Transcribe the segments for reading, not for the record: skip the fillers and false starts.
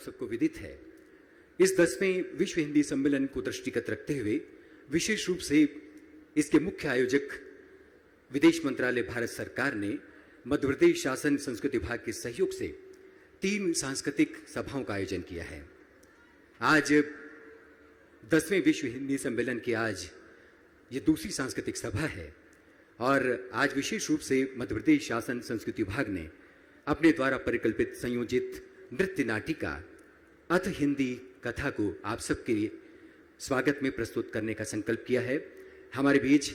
सबको विदित है, इस 10वें विश्व हिंदी सम्मेलन को दृष्टिगत रखते हुए विशेष रूप से इसके मुख्य आयोजक विदेश मंत्रालय भारत सरकार ने मध्य प्रदेश शासन संस्कृति विभाग के सहयोग से 3 सांस्कृतिक सभाओं का आयोजन किया है। आज 10वें विश्व हिंदी सम्मेलन की आज ये दूसरी सांस्कृतिक सभा है और आज विशेष रूप से मध्य प्रदेश शासन संस्कृति विभाग ने अपने द्वारा परिकल्पित संयोजित नृत्य नाटिका अथ हिंदी कथा को आप सबके लिए स्वागत में प्रस्तुत करने का संकल्प किया है। हमारे बीच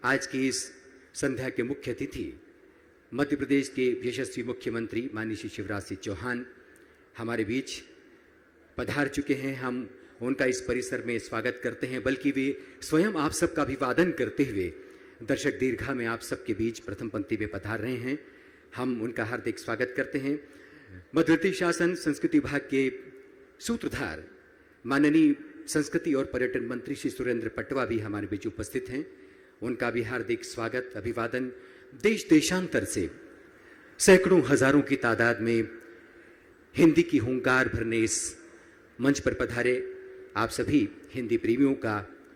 आज की इस संध्या के मुख्य अतिथि मध्य प्रदेश के यशस्वी मुख्यमंत्री माननीय श्री शिवराज सिंह चौहान हमारे बीच पधार चुके हैं। हम उनका इस परिसर में स्वागत करते हैं, बल्कि वे स्वयं आप सबका अभिवादन करते हुए दर्शक दीर्घा में आप सबके बीच प्रथम पंक्ति में पधार रहे हैं। हम उनका हार्दिक स्वागत करते हैं। मध्य प्रदेश शासन संस्कृति विभाग के सूत्रधार माननीय संस्कृति और पर्यटन मंत्री श्री सुरेंद्र पटवा भी हमारे बीच उपस्थित हैं। उनका भी हार्दिक स्वागत अभिवादन। देश देशांतर से सैकड़ों हजारों की तादाद में हिंदी की हुंकार भरने इस मंच पर पधारे आप सभी हिंदी प्रेमियों का,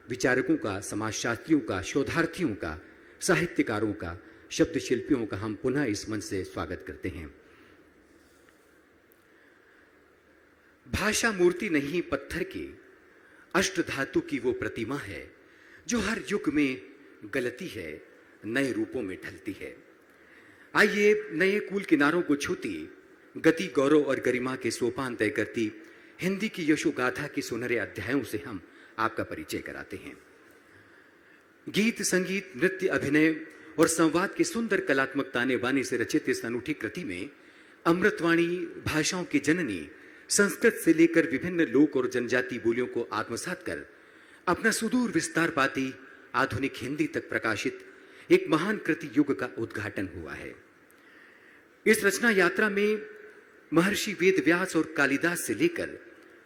विचारकों का, समाजशास्त्रियों का, शोधार्थियों का, साहित्यकारों का, शब्द शिल्पियों का हम पुनः इस मंच से स्वागत करते हैं। भाषा मूर्ति नहीं पत्थर की, अष्ट धातु की वो प्रतिमा है जो हर युग में गलती है, नए रूपों में ढलती है। आइए नए कूल किनारों को छूती, गति गौरव और गरिमा के सोपान तय करती हिंदी की यशोगाथा के सुनहरे अध्यायों से हम आपका परिचय कराते हैं। गीत, संगीत, नृत्य, अभिनय और संवाद के सुंदर कलात्मक ताने बाने से रचित इस अनूठी कृति में अमृतवाणी भाषाओं की जननी संस्कृत से लेकर विभिन्न लोक और जनजाति बोलियों को आत्मसात कर अपना सुदूर विस्तार पाती आधुनिक हिंदी तक प्रकाशित एक महान कृति युग का उद्घाटन हुआ है। इस रचना यात्रा में महर्षि वेद व्यास और कालिदास से लेकर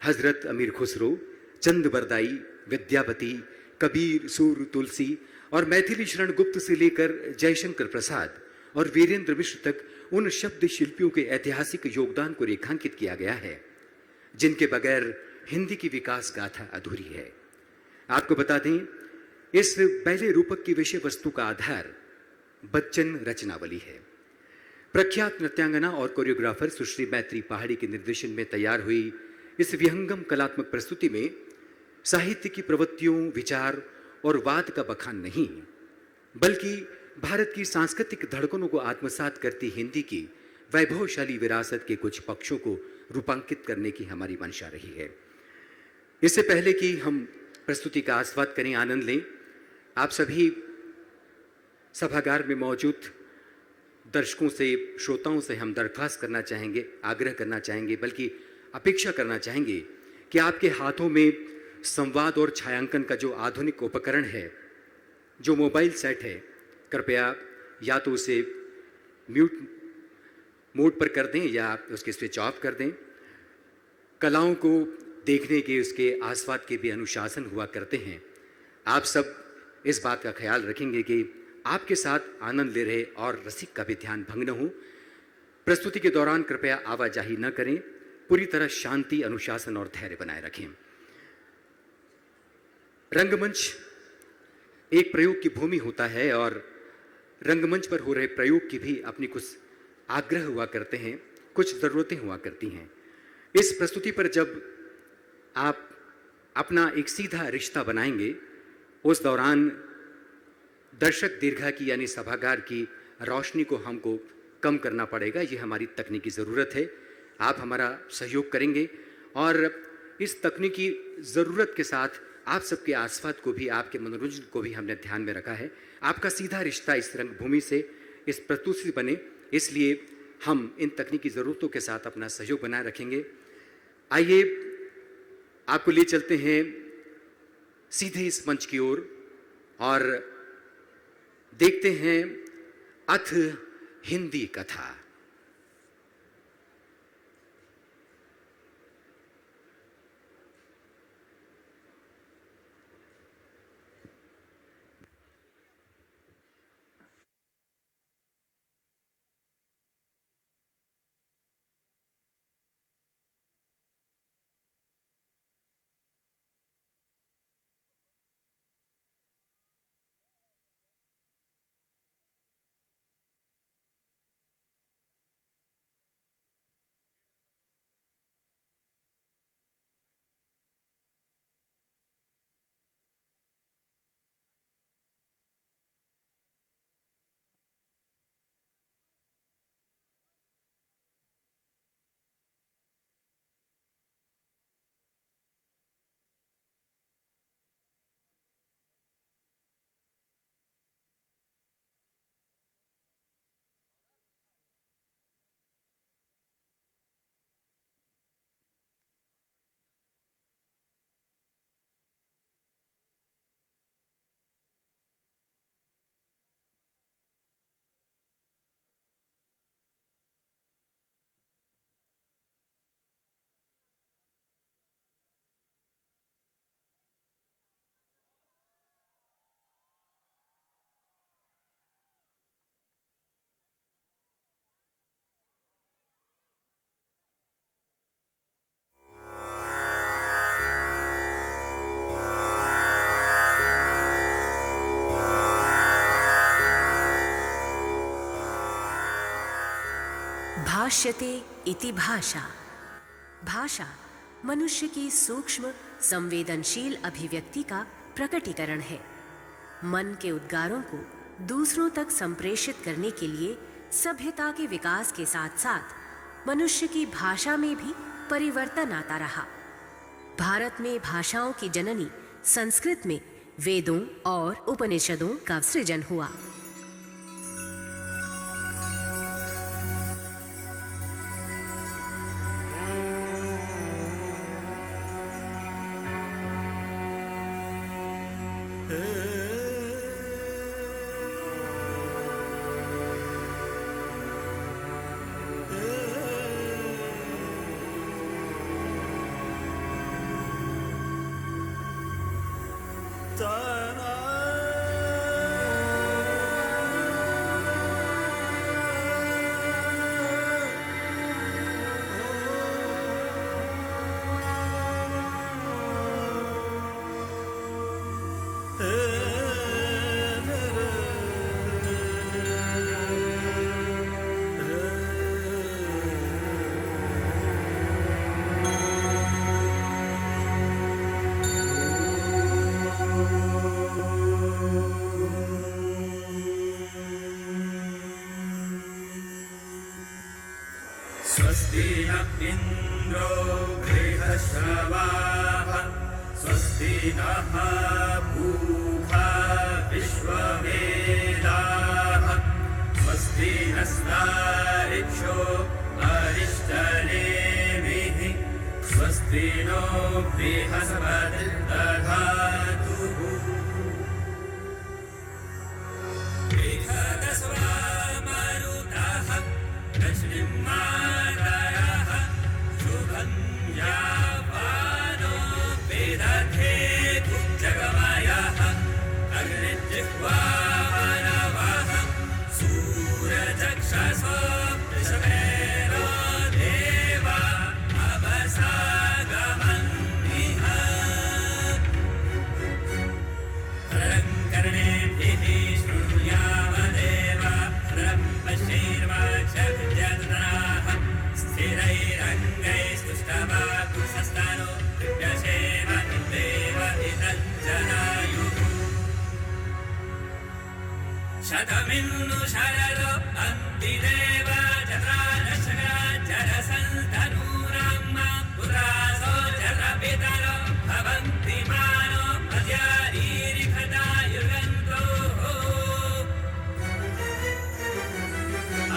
हजरत अमीर खुसरो, चंद बरदाई, विद्यापति, कबीर, सूर, तुलसी और मैथिली शरण गुप्त से लेकर जयशंकर प्रसाद और वीरेंद्र मिश्र तक उन शब्द शिल्पियों के ऐतिहासिक योगदान को रेखांकित किया गया है जिनके बगैर हिंदी की विकास गाथा अधूरी है। आपको बता दें, इस पहले रूपक की विषय वस्तु का आधार बच्चन रचनावली है। प्रख्यात नृत्यांगना और कोरियोग्राफर सुश्री मैत्री पहाड़ी के निर्देशन में तैयार हुई इस विहंगम कलात्मक प्रस्तुति में साहित्य की प्रवृत्तियों, विचार और वाद का बखान नहीं, बल्कि भारत की सांस्कृतिक धड़कनों को आत्मसात करती हिंदी की वैभवशाली विरासत के कुछ पक्षों को रूपांकित करने की हमारी मंशा रही है। इससे पहले कि हम प्रस्तुति का आस्वाद करें, आनंद लें, आप सभी सभागार में मौजूद दर्शकों से, श्रोताओं से हम दरख्वास्त करना चाहेंगे, आग्रह करना चाहेंगे, बल्कि अपेक्षा करना चाहेंगे कि आपके हाथों में संवाद और छायांकन का जो आधुनिक उपकरण है, जो मोबाइल सेट है, कृपया या तो उसे म्यूट मोड पर कर दें या उसके स्विच ऑफ कर दें। कलाओं को देखने के, उसके आस्वाद के भी अनुशासन हुआ करते हैं। आप सब इस बात का ख्याल रखेंगे कि आपके साथ आनंद ले रहे और रसिक का भी ध्यान भंग न हो। प्रस्तुति के दौरान कृपया आवाजाही न करें, पूरी तरह शांति, अनुशासन और धैर्य बनाए रखें। रंगमंच एक प्रयोग की भूमि होता है और रंगमंच पर हो रहे प्रयोग की भी अपनी कुछ आग्रह हुआ करते हैं, कुछ जरूरतें हुआ करती हैं। इस प्रस्तुति पर जब आप अपना एक सीधा रिश्ता बनाएंगे, उस दौरान दर्शक दीर्घा की यानी सभागार की रोशनी को हमको कम करना पड़ेगा। ये हमारी तकनीकी ज़रूरत है। आप हमारा सहयोग करेंगे और इस तकनीकी ज़रूरत के साथ आप सबके आस्वाद को भी, आपके मनोरंजन को भी हमने ध्यान में रखा है। आपका सीधा रिश्ता इस रंगभूमि से, इस प्रस्तुति से बने, इसलिए हम इन तकनीकी ज़रूरतों के साथ अपना सहयोग बनाए रखेंगे। आइए आपको ले चलते हैं सीधे इस मंच की ओर और देखते हैं अथ हिंदी कथा। भाष्यते इति भाषा। भाषा मनुष्य की सूक्ष्म संवेदनशील अभिव्यक्ति का प्रकटीकरण है। मन के उद्गारों को दूसरों तक संप्रेषित करने के लिए सभ्यता के विकास के साथ साथ मनुष्य की भाषा में भी परिवर्तन आता रहा। भारत में भाषाओं की जननी संस्कृत में वेदों और उपनिषदों का सृजन हुआ। स्वस्ति न इन्द्रो बृहस्रवाः स्वस्ति नः पूषा विश्ववेदाः स्वस्ति नस्तारिक्षो अरिष्टनेमिः स्वस्ति नो बृहस्पतिर्दधातुः बृहदस्वामरुतः दक्षिणमादयः शुभं यावानो विदधेतु जगमयः अग्निजिह्वानवः सूरचक्षसो वृषभेरो देवा अवसागमन्निह कर्णेभिः शृणुयामदेव पश्यैर्वाक्षभिर्यजतनाः स्थिरैरङ्गैस्तुष्टवाकुशस्तानो दिव्यसेव देव इदञ्जनायुः शतमिन्नु शरदो अन्तिदेव जराजरसन्तनूराम्मा पुरासो जरपितरो भवन्ति मानो मद्यारीरिखदायुगन्तोः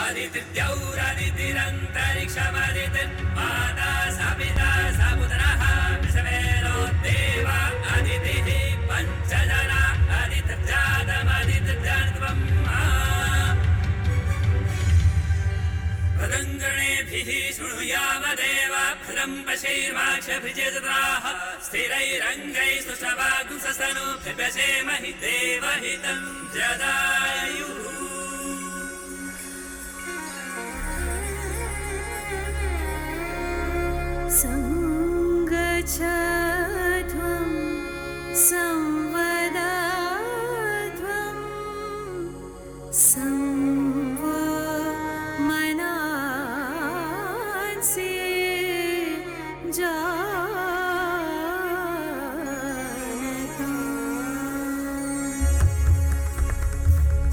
आदित्यौरदितिरन्तरिक्षमदितिर्माता सपिता सपुत्रः विश्वेनो देवा अदितिः पञ्चजना अदितिर्जातमदितिर्जनत्वम् प्रदङ्गणेभिः शृणुयामदेव भद्रं पश्यैर्वाक्षभिर्यजत्राः स्थिरैरङ्गैस्तुष्टवागुंसस्तनो बिभ्यसेमहि देवहितं जदायुः संगच्छध्वं संवदध्वं संवमनांसि जानताम्।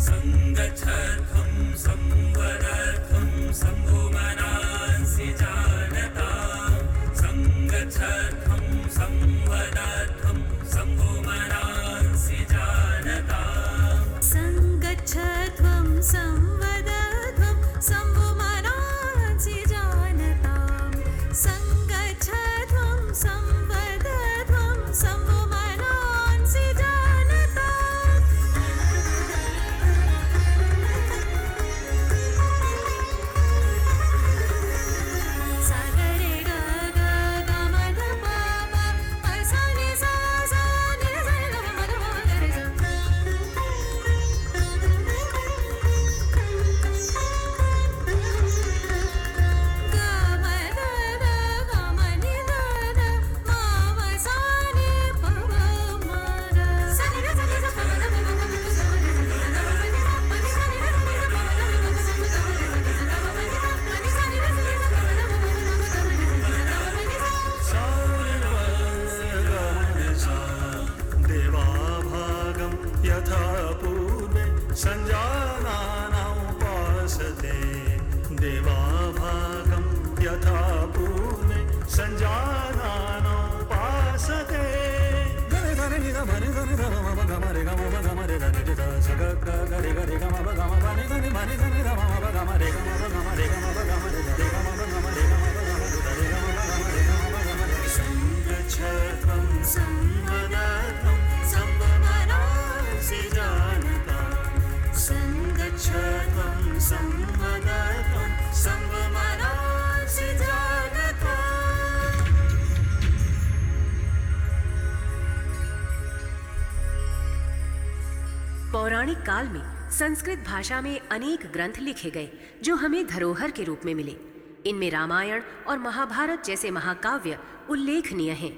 संगच्छध्वं संवदध्वं संवमनांसि जानताम् संगच्छध्वं संवदध्वं संवमनांसि जानताम् संगच्छध्वं संवदध्वं संवमनांसि जानताम् संगच्छध्वं संवदध्वं संवमनांसि जानताम् सागरे ग ग ग म ध प प प सा नि सङ्गच्छध्वं संवदध्वं संवमनांसि जानताम् सङ्गच्छध्वं संवदध्वं संवमनांसि जानताम्। पौराणिक काल में संस्कृत भाषा में अनेक ग्रंथ लिखे गए जो हमें धरोहर के रूप में मिले। इनमें रामायण और महाभारत जैसे महाकाव्य उल्लेखनीय हैं।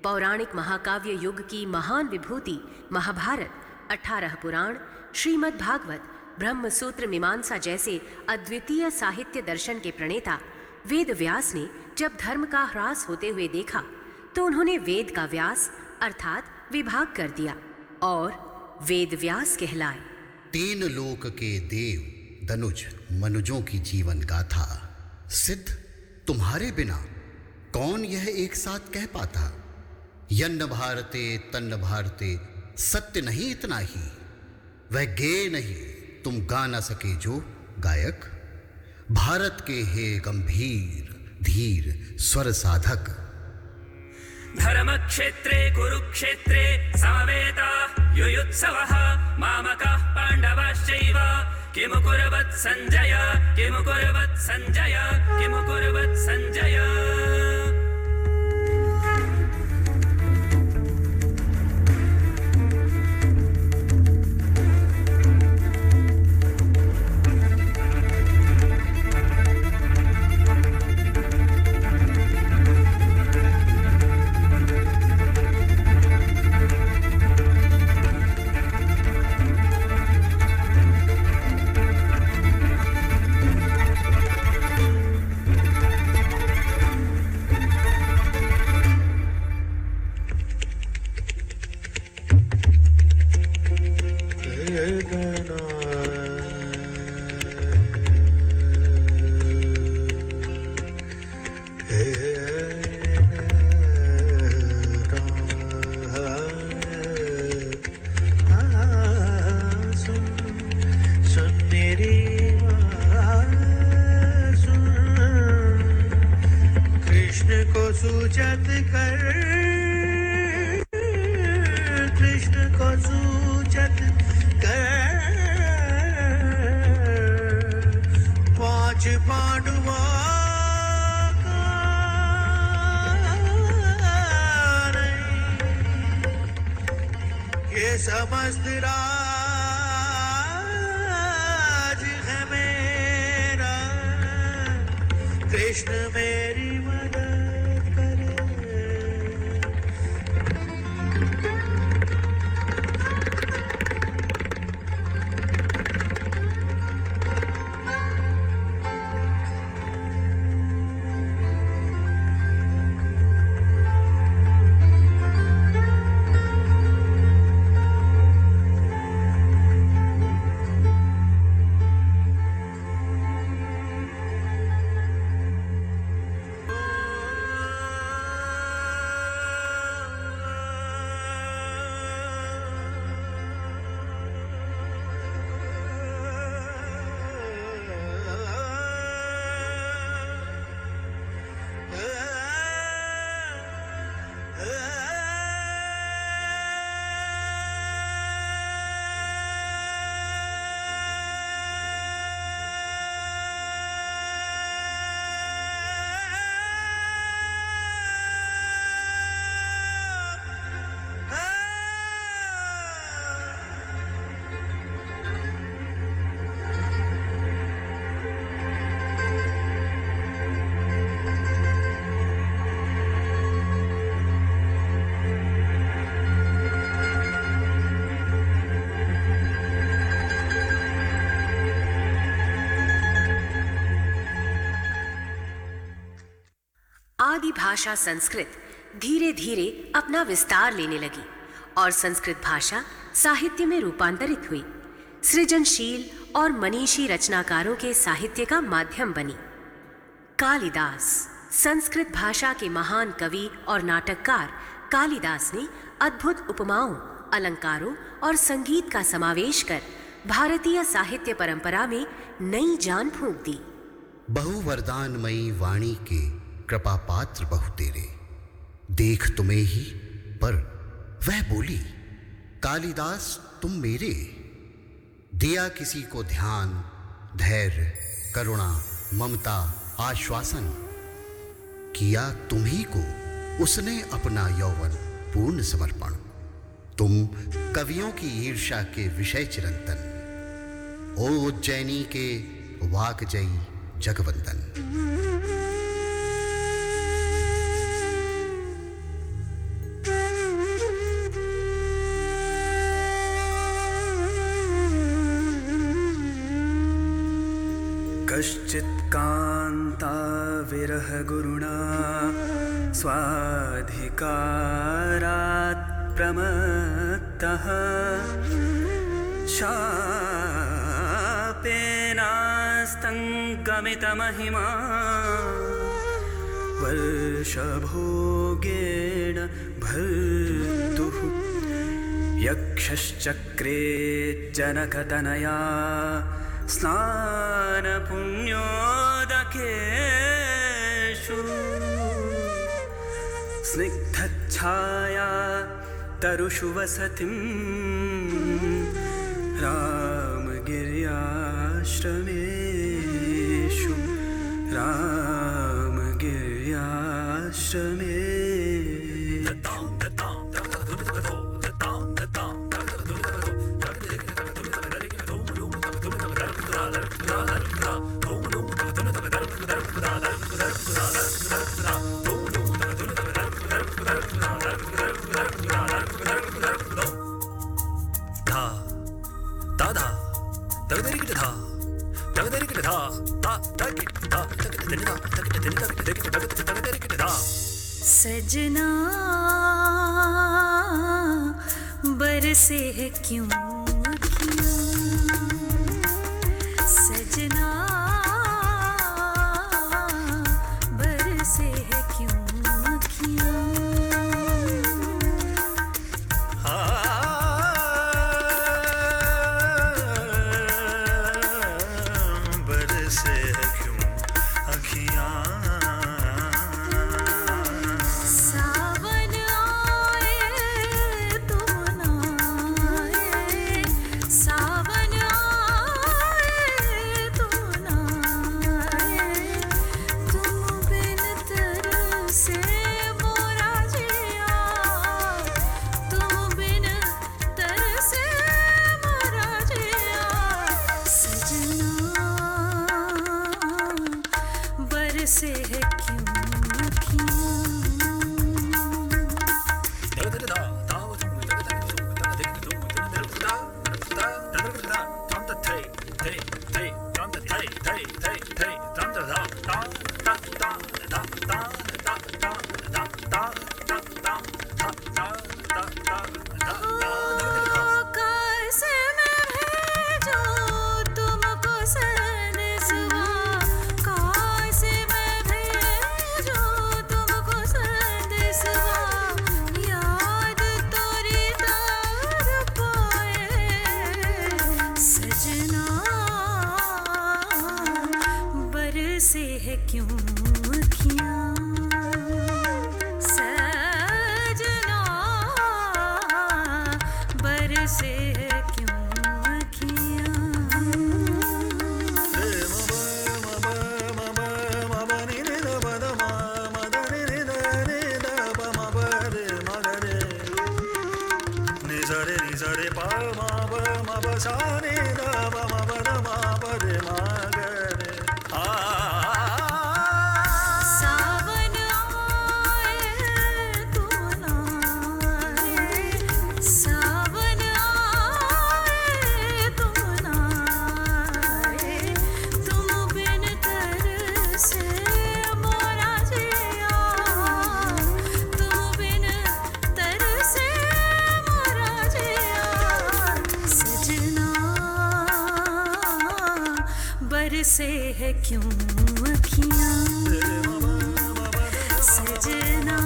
पौराणिक महाकाव्य युग की महान विभूति महाभारत, 18 पुराण, श्रीमद् भागवत, ब्रह्म सूत्र, मीमांसा जैसे अद्वितीय साहित्य दर्शन के प्रणेता वेद व्यास ने जब धर्म का ह्रास होते हुए देखा तो उन्होंने वेद का व्यास अर्थात विभाग कर दिया और वेद व्यास कहलाए। 3 लोक के देव दनुज मनुजों की जीवन गाथा सिद्ध तुम्हारे बिना कौन यह एक साथ कह पाता। यन्न भारते तन्न भारते, सत्य नहीं इतना ही, वह गे नहीं तुम गा न सके जो गायक। भारत के हे गंभीर धीर स्वर साधक। धर्मक्षेत्रे कुरुक्षेत्रे समवेताः युयुत्सवः मामकाः पाण्डवाश्चैव किमु कुर्वत् सञ्जय किमु कुर्वत् सञ्जय किमु कुर्वत् सञ्जय। सूचत कर कृष्ण को सूचत कर 5 पांडवों का ये समस्त राज है मेरा, कृष्ण मेरी मदद करे। आदि भाषा संस्कृत धीरे धीरे अपना विस्तार लेने लगी और संस्कृत भाषा साहित्य में रूपांतरित हुई, सृजनशील और मनीषी रचनाकारों के साहित्य का माध्यम बनी। कालिदास संस्कृत भाषा के महान कवि और नाटककार कालिदास ने अद्भुत उपमाओं, अलंकारों और संगीत का समावेश कर भारतीय साहित्य परंपरा में नई जान फूंक दी। बहु वरदानमयी वाणी के कृपा पात्र बहु तेरे, देख तुम्हें ही पर वह बोली, कालिदास तुम मेरे। दिया किसी को ध्यान, धैर्य, करुणा, ममता, आश्वासन, किया तुम्ही को उसने अपना यौवन पूर्ण समर्पण। तुम कवियों की ईर्ष्या के विषय चिरंतन, ओ उज्जैनी के वाकजयी जगवंदन। कश्चित् कान्ता विरह गुरुणा स्वाधिकारात् प्रमत्तः शापेनास्तङ्गमितमहिमा वर्षभोगेण भर्तुः यक्षश्चक्रे जनकतनया स्नानपुण्योदकेषु स्निग्धच्छाया तरुषु वसतिं रामगिर्याश्रमेषु रामगिर्याश्रमे सजना बरसे है क्यों अखियाँ, सजना बरसे है क्यों अखियाँ। बरसे है क्यों अखियाँ। सावन आए तो ना आए, सावन आए तो ना आए, तुम बिन तरसे मोरा जिया, तुम बिन तरसे मोरा जिया। सजना बरसे है क्यों अखियाँ। कैसे मैं भेजूं तुमको संदेशवा, कैसे मैं भेजूं तुमको संदेशवा, याद तोरी तार पाए। सजना बरसे है क्यों अखियाँ, सजना बरसे है क्यों अखियाँ। सावन आए तो ना आए, सावन आए तो ना आए, तुम बिन तरसे मोरा जिया, तुम बिन तरसे मोरा जिया। सजना बरसे है क्यों अखियाँ, सजना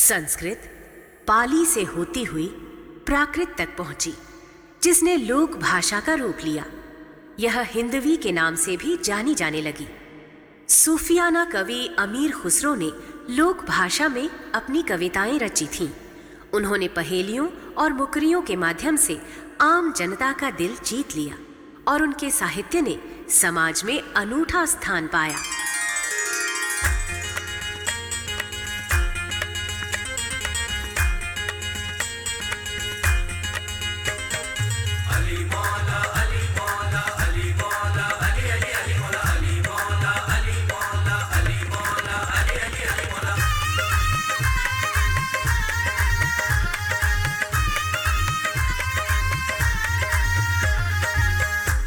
संस्कृत पाली से होती हुई प्राकृत तक पहुंची, जिसने लोक भाषा का रूप लिया। यह हिंदवी के नाम से भी जानी जाने लगी। सूफियाना कवि अमीर खुसरो ने लोक भाषा में अपनी कविताएं रची थीं। उन्होंने पहेलियों और मुकरियों के माध्यम से आम जनता का दिल जीत लिया और उनके साहित्य ने समाज में अनूठा स्थान पाया।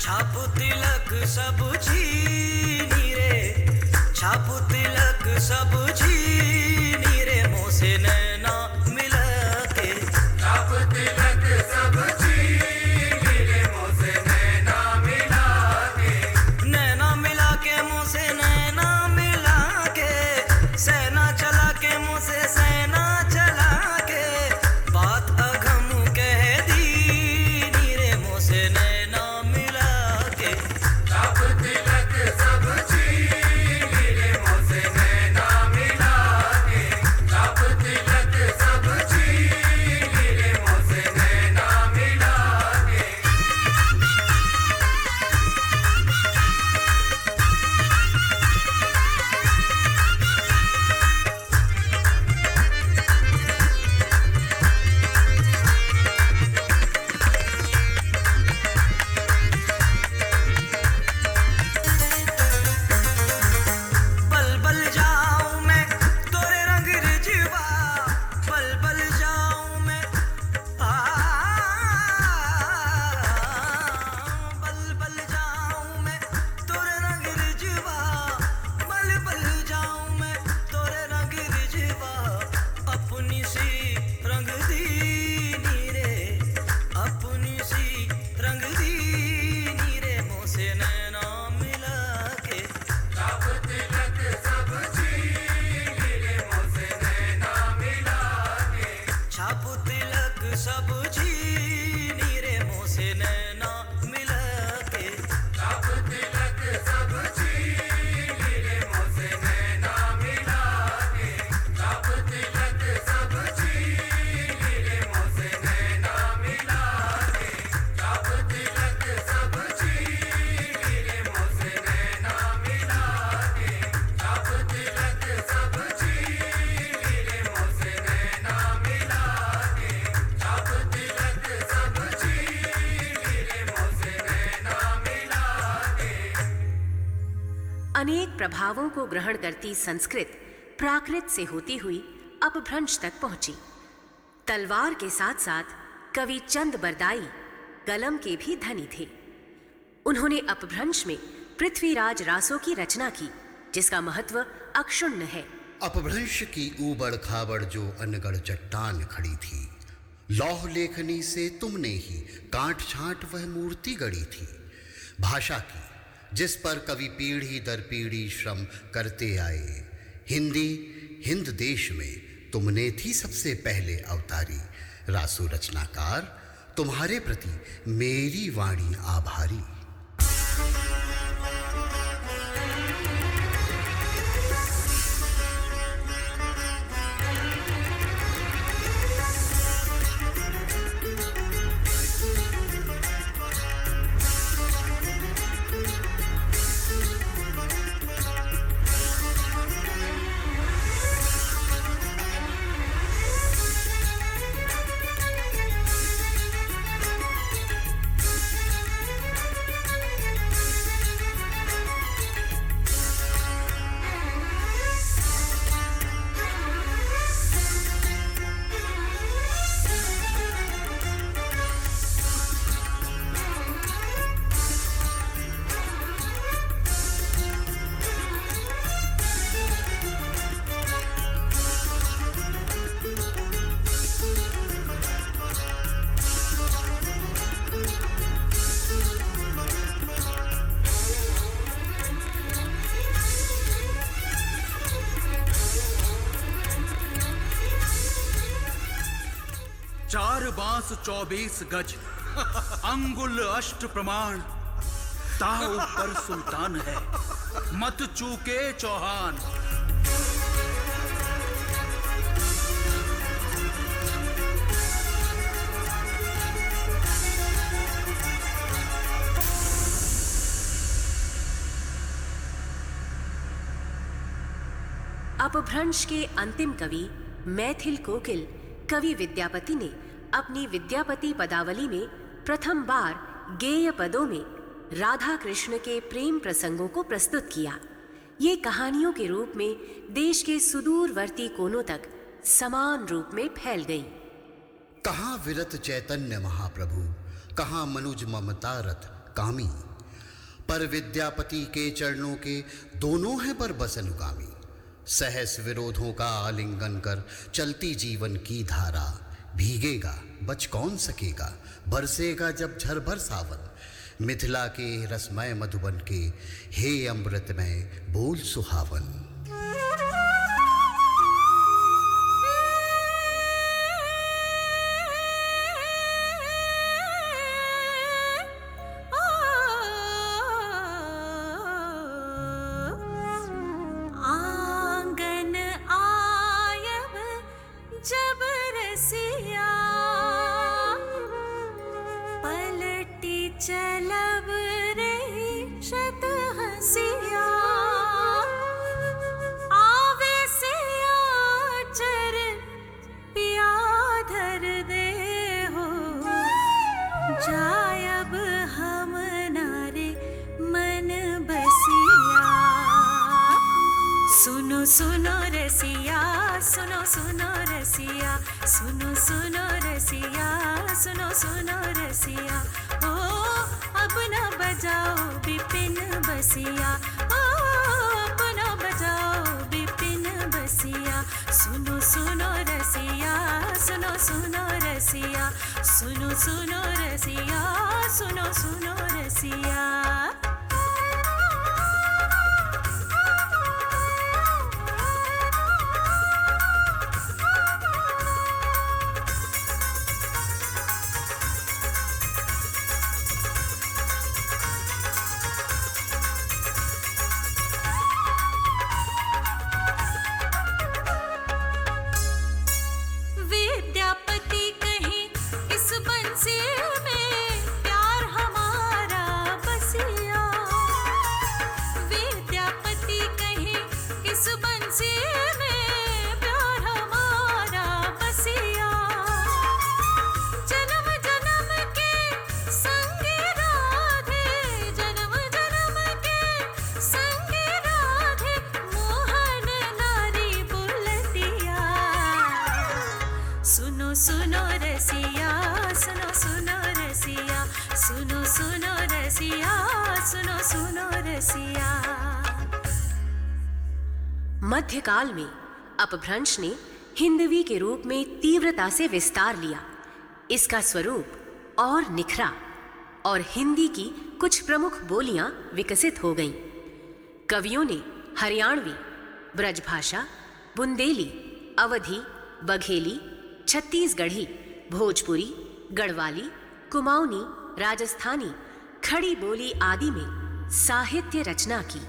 छापु तिलक सब छीनी रे, छापु तिलक सब छीनी रे, मोह से नैना मिला के। छापु तिलक सब छीनी रे, मोह से नैना मिला के। नैना मिला के मुँह से नैना मिला के, सेना चला के मुँह से सेना चला के, बात अघम कह दी नी रे, मुँह से नैना मिला के। छाप तिलक सब छीनी रे, मुँह से नैना मिला के। छाप तिलक सब छीनी रे, मुँह से नैना मिला के। बल बल जाऊं मैं तोरे रंग रिझवा, बल बल जाऊं मैं बल बल जाऊं मैं तोरे रंग रिझवा, बल बल जाऊं मैं तोरे रंग रिझवा, अपनी सी रंग दीनी रे, अपनी सी रंग दीनी रे, मुँह से नैना मिला के। छाप तिलक सब छीनी रे, मुँह से नैना मिला के। छाप तिलक सब छीनी रे, मुँह से नैना मिला के। छाप तिलक सब छीनी रे, मुँह से नैना मिला के। छाप तिलक सब छीनी रे, मुँह से नैना मिला के। छाप तिलक सब छीनी रे, मुँह से नैना मिला के। छाप तिलक सब छीनी रे, मुँह से नैना मिला के। छाप तिलक सब छीनी रे, मुँह से नैना मिला के। अनेक प्रभावों को ग्रहण करती संस्कृत प्राकृत से होती हुई अपभ्रंश तक पहुंची। तलवार के साथ साथ कवि चंद बरदाई कलम के भी धनी थे। उन्होंने अपभ्रंश में पृथ्वीराज रासों की रचना की, जिसका महत्व अक्षुण्ण है। अपभ्रंश की ऊबड़ खाबड़ जो अनगढ़ चट्टान खड़ी थी, लौह लेखनी से तुमने ही काट छांट वह मूर्ति गढ़ी थी। भाषा की जिस पर कवि पीढ़ी दर पीढ़ी श्रम करते आए, हिंदी हिंद देश में तुमने थी सबसे पहले अवतारी। रासो रचनाकार, तुम्हारे प्रति मेरी वाणी आभारी। 4 बांस 24 गज, अंगुल अष्ट प्रमाण, ता ऊपर सुल्तान है, मत चूके चौहान। अपभ्रंश के अंतिम कवि मैथिल कोकिल कवि विद्यापति ने अपनी विद्यापति पदावली में प्रथम बार गेय पदों में राधा कृष्ण के प्रेम प्रसंगों को प्रस्तुत किया। ये कहानियों के रूप में देश के सुदूरवर्ती कोनों तक समान रूप में फैल गईं। कहाँ विरत चैतन्य महाप्रभु, कहाँ मनुज ममता रथ कामी, पर विद्यापति के चरणों के दोनों हैं पर बस अनुगामी। सहस विरोधों का आलिंगन कर चलती जीवन की धारा, भीगेगा बच कौन सकेगा, बरसेगा जब झरभर सावन। मिथिला के रसमय मधुबन के, हे अमृतमय बोल सुहावन। आंगन आयब जब रसिया, पलटी चलब रही शत हंसिया। आवे से आचर पिया धर दे हो, जायब हम नारे मन बसिया। सुनो सुनो रसिया, सुनो सुनो रसिया, सुनो सुनो रसिया, सुनो सुनो रसिया। ओ अब न बजाओ बिपिन बसिया, ओ अब न बजाओ बिपिन बसिया। सुनो सुनो रसिया, सुनो सुनो रसिया, सुनो सुनो रसिया, सुनो सुनो रसिया। विद्यापति कहीं इस बंसी में प्यार हमारा बसिया। विद्यापति कहीं इस बंसी में प्यार हमारा बसिया। जन्म जन्म के संग राधे, जन्म जन्म के संग राधे, मोहन नारी बुलतिया। सुनो सुनो रसिया, सुनो सुनो रसिया, सुनो सुनो रसिया, सुनो सुनो रसिया। मध्यकाल में अपभ्रंश ने हिंदवी के रूप में तीव्रता से विस्तार लिया। इसका स्वरूप और निखरा और हिंदी की कुछ प्रमुख बोलियां विकसित हो गईं। कवियों ने हरियाणवी, ब्रजभाषा, बुंदेली, अवधी, बघेली, छत्तीसगढ़ी, भोजपुरी, गढ़वाली, कुमाऊनी, राजस्थानी, खड़ी बोली आदि में साहित्य रचना की।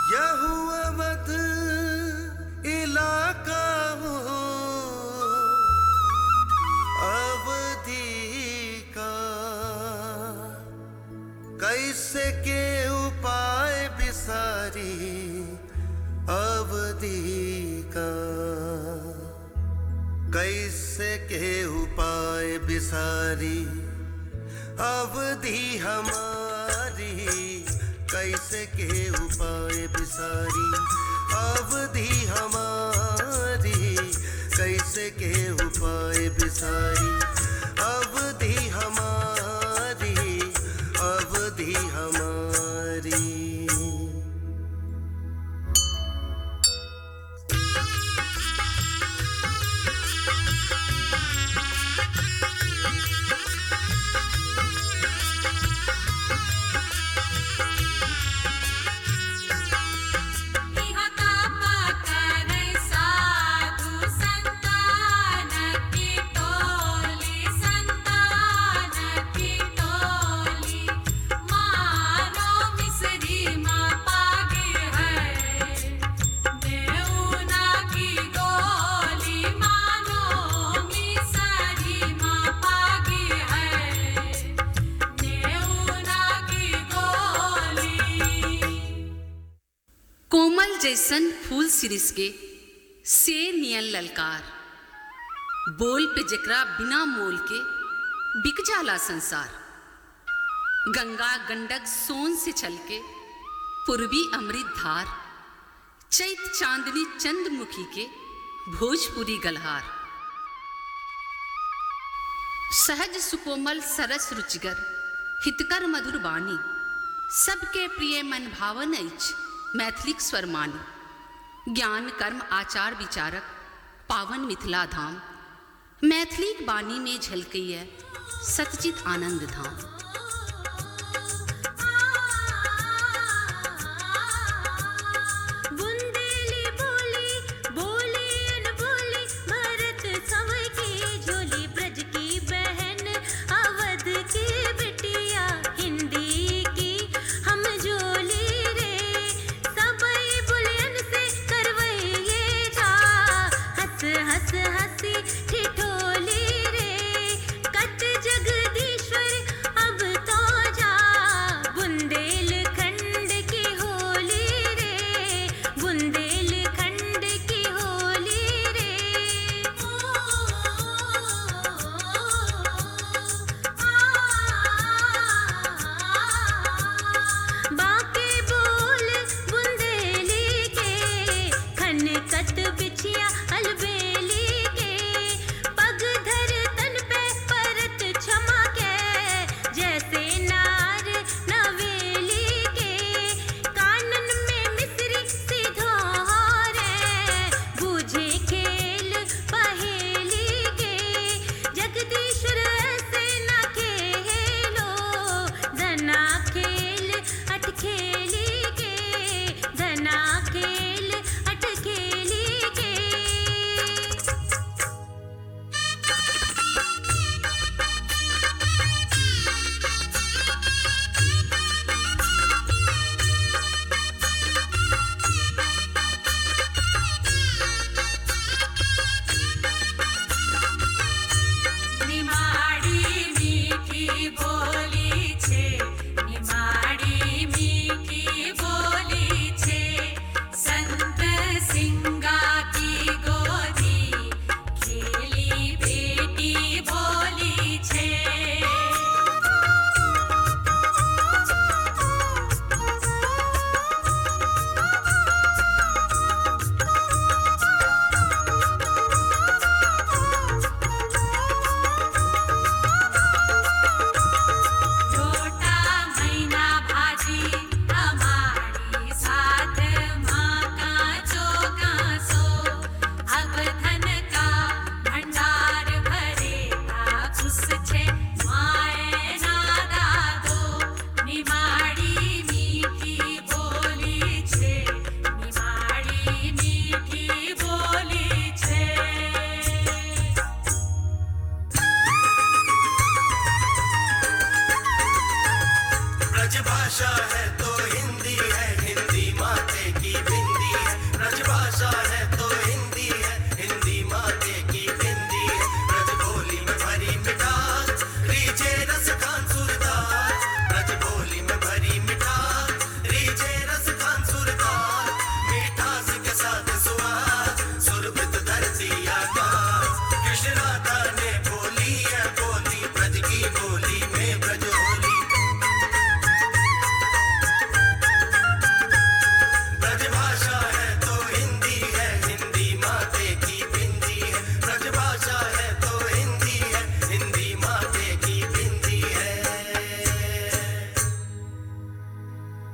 यहू अवध इलाका हो अवधि का, कैसे के उपाय बिसारी अवधि का। कैसे के उपाय बिसारी अवधि हमारी, कैसे के उपाय बिसारी अवधि हमारी। कैसे के उपाय बिसारी अवधि हमारी, अवधि हमारी। इहा तापा करे साधु संतान के, कोमल जैसन फूल सिरिस के शेर नियन ललकार, बोल पे जकरा बिना मोल के बिक जाला संसार। गंगा गंडक सोन से छलके पूर्वी अमृत धार, चैत चांदनी चंद्रमुखी के भोजपुरी गलहार। सहज सुकोमल सरस रुचिगर हितकर मधुर वाणी, सबके प्रिय मन भावन ऐछ मैथिलिक स्वरमानी। ज्ञान कर्म आचार विचारक पावन मिथिला धाम, मैथिलिक बानी में झलकैया सतचित आनंद धाम।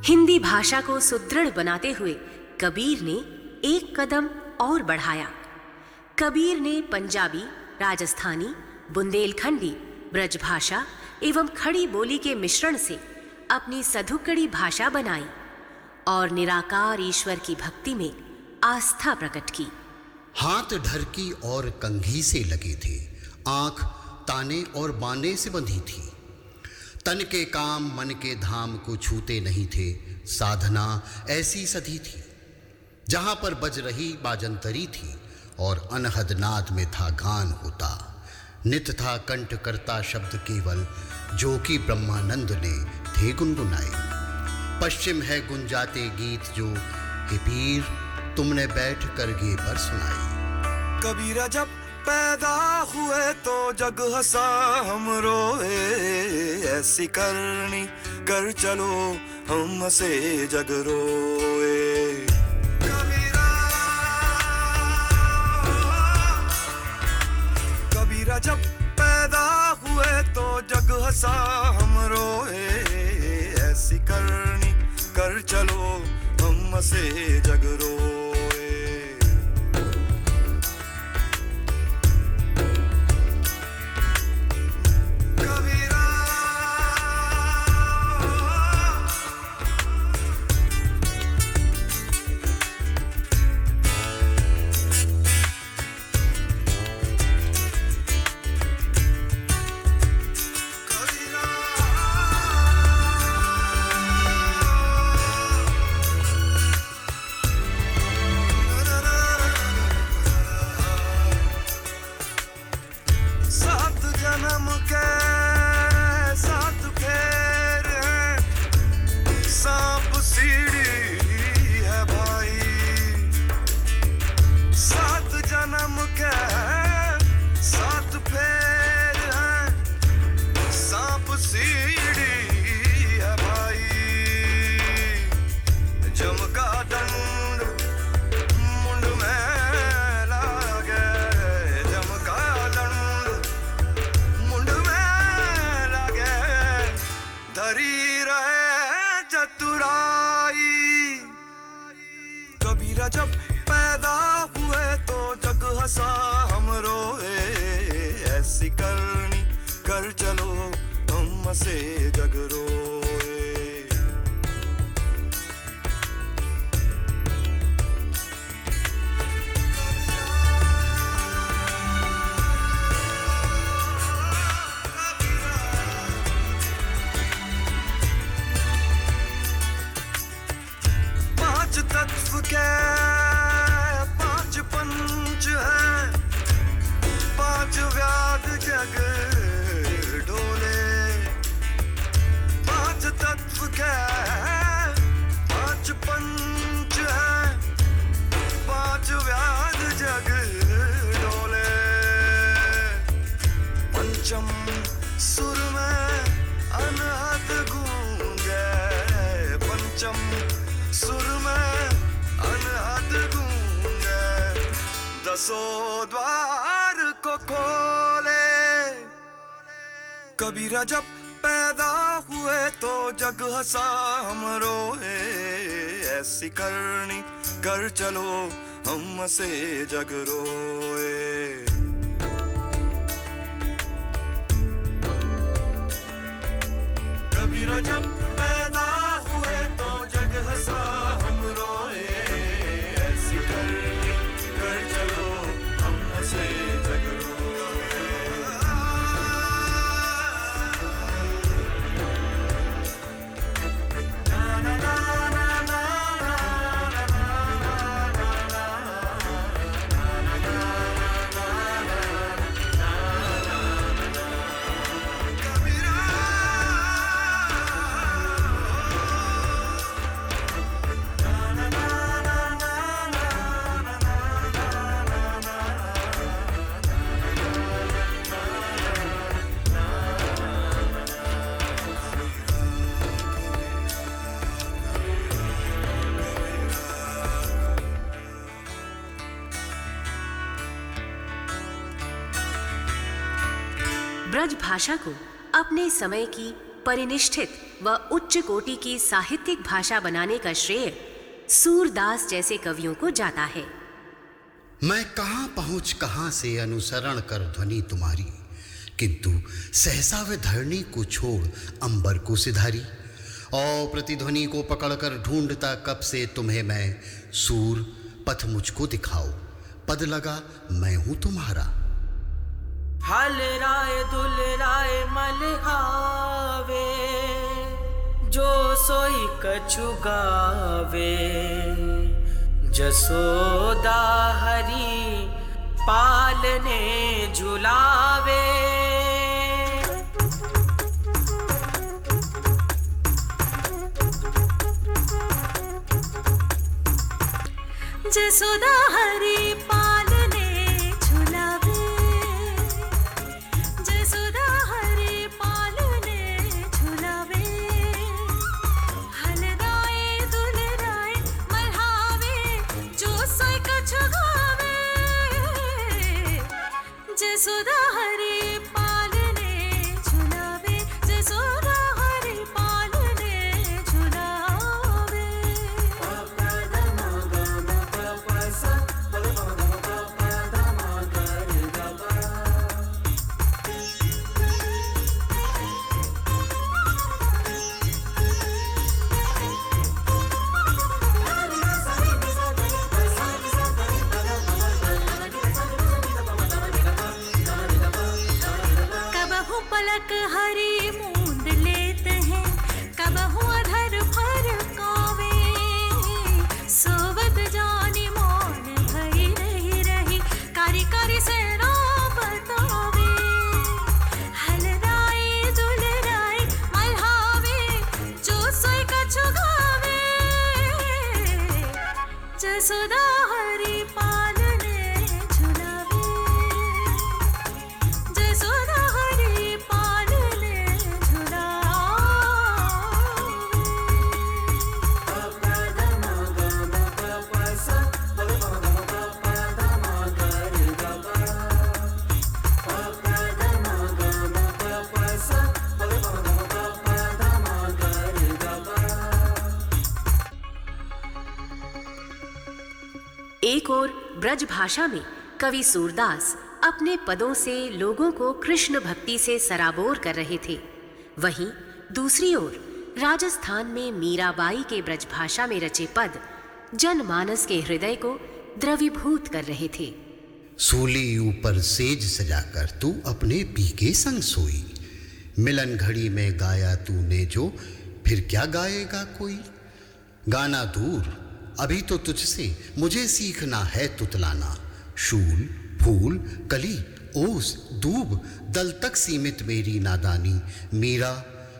हिंदी भाषा को सुदृढ़ बनाते हुए कबीर ने एक कदम और बढ़ाया। कबीर ने पंजाबी, राजस्थानी, बुंदेलखंडी, ब्रजभाषा एवं खड़ी बोली के मिश्रण से अपनी सधुकड़ी भाषा बनाई और निराकार ईश्वर की भक्ति में आस्था प्रकट की। हाथ ढरकी और कंघी से लगे थे, आंख ताने और बाने से बंधी थी। तन के काम मन के धाम को छूते नहीं थे, साधना ऐसी सधी थी। जहां पर बज रही बाजंतरी थी और अनहद नाद में था गान होता। नित था कंठ करता शब्द केवल, जो कि ब्रह्मानंद ने थे गुनगुनाए। पश्चिम है गुंजाते गीत जो के पीर तुमने बैठ कर गे पर सुनाई। कबीरा जब पैदा हुए तो जग हंसा हम रोए, ऐसी करनी कर चलो हम हंसे जग रोए। कबीरा जब पैदा हुए तो जग हंसा हम रोए, ऐसी करनी कर चलो हम हंसे जग रोए। कबीरा जब पैदा हुए तो जग हंसा हम रोए, ऐसी करनी कर चलो हम हंसे जग रोए। पांच तत्व के पांच पंच हैं, पांच व्याध जग डोले। पांच तत्व के पांच पंच हैं, पांच व्याध जग डोले। पंचम सुर में अनहद गूंगे, पंचम सुर में अनहद गूंगे। दसों द्वार को खोले। कबीरा जब पैदा हुए तो जग हंसा हम रोए, ऐसी करनी कर चलो हम हंसे जग रोए। कबीरा जब पैदा हुए तो जग हंसा हम रोए, ऐसी करनी कर चलो हम हंसे जग रोए। ब्रज भाषा को अपने समय की परिनिष्ठित व उच्च कोटि की साहित्यिक भाषा बनाने का श्रेय सूरदास जैसे कवियों को जाता है। मैं कहाँ पहुँच कहाँ से अनुसरण कर ध्वनि तुम्हारी, किंतु सहसा वे धरणी को छोड़ अंबर को सिधारी। और प्रतिध्वनि को पकड़कर ढूंढता कब से तुम्हें मैं, सूर पथ मुझको दिखाओ, पद लगा मैं हूँ तुम्हारा। हल राय दुल राय मल आवे, जो सोई कछु गावे। जसोदा हरि पालने झुलावे। जसोदा हरि पालने झुलावे, जसोदा हरि पालने झुलावे, हलराए दुलराए मल्हावे, जो सोई कछु गावे, जसोदा हरि पालने झुलावे, जसोदा हरि पालने झुलावे। कबहु पलक हरी मूंद लेत हैं, कबहु अधर फरकावे, सोवत जानी मौन भई रही रही, कारी कारी सेना बतावे, हलराए दुलराए मल्हावे, जो सोई कछु गावे, जसोदा हरि पालने झुलावे, जसोदा हरि पालने एक और ब्रज भाषा में कवि सूरदास अपने पदों से लोगों को कृष्ण भक्ति से सराबोर कर रहे थे, वहीं दूसरी ओर राजस्थान में मीराबाई के ब्रज भाषा में रचे पद जनमानस के हृदय को द्रवीभूत कर रहे थे। सूली ऊपर सेज सजाकर तू अपने पी के संग सोई, मिलन घड़ी में गाया तूने जो, फिर क्या गाएगा कोई। गाना दूर, अभी तो तुझसे मुझे सीखना है तुतलाना, शूल फूल कली ओस दूब दल तक सीमित मेरी नादानी, मीरा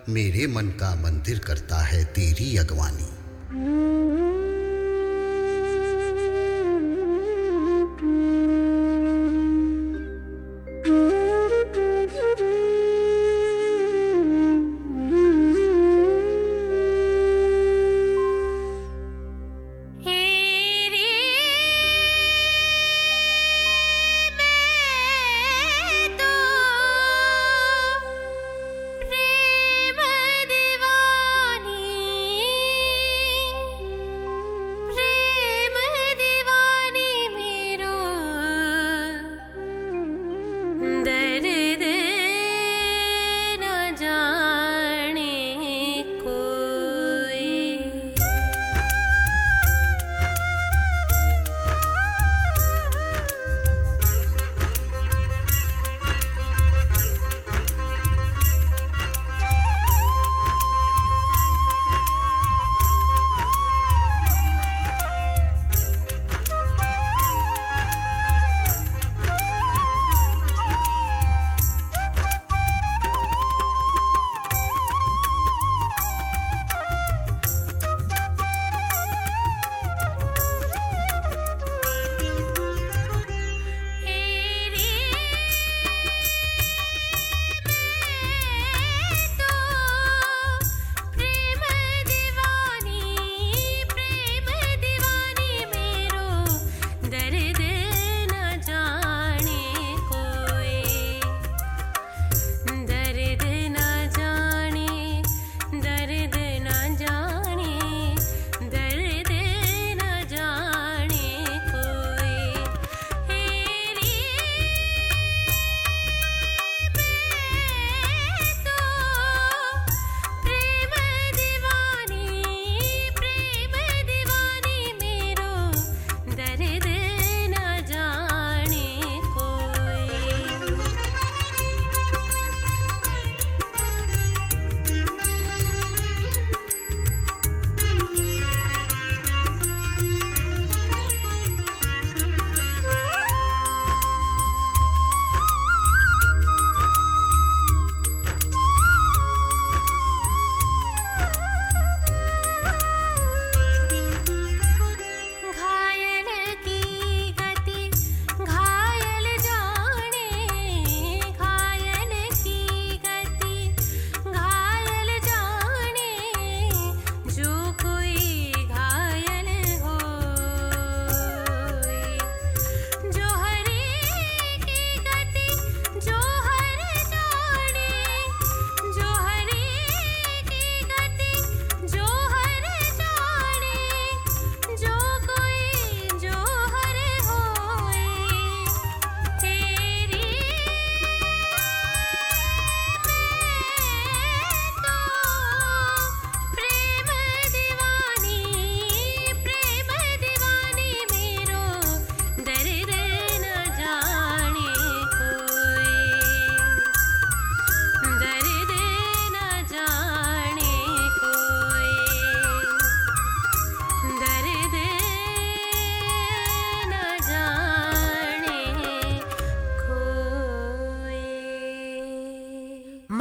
मेरे मन का मंदिर करता है तेरी अगवानी। प्रेम दीवानी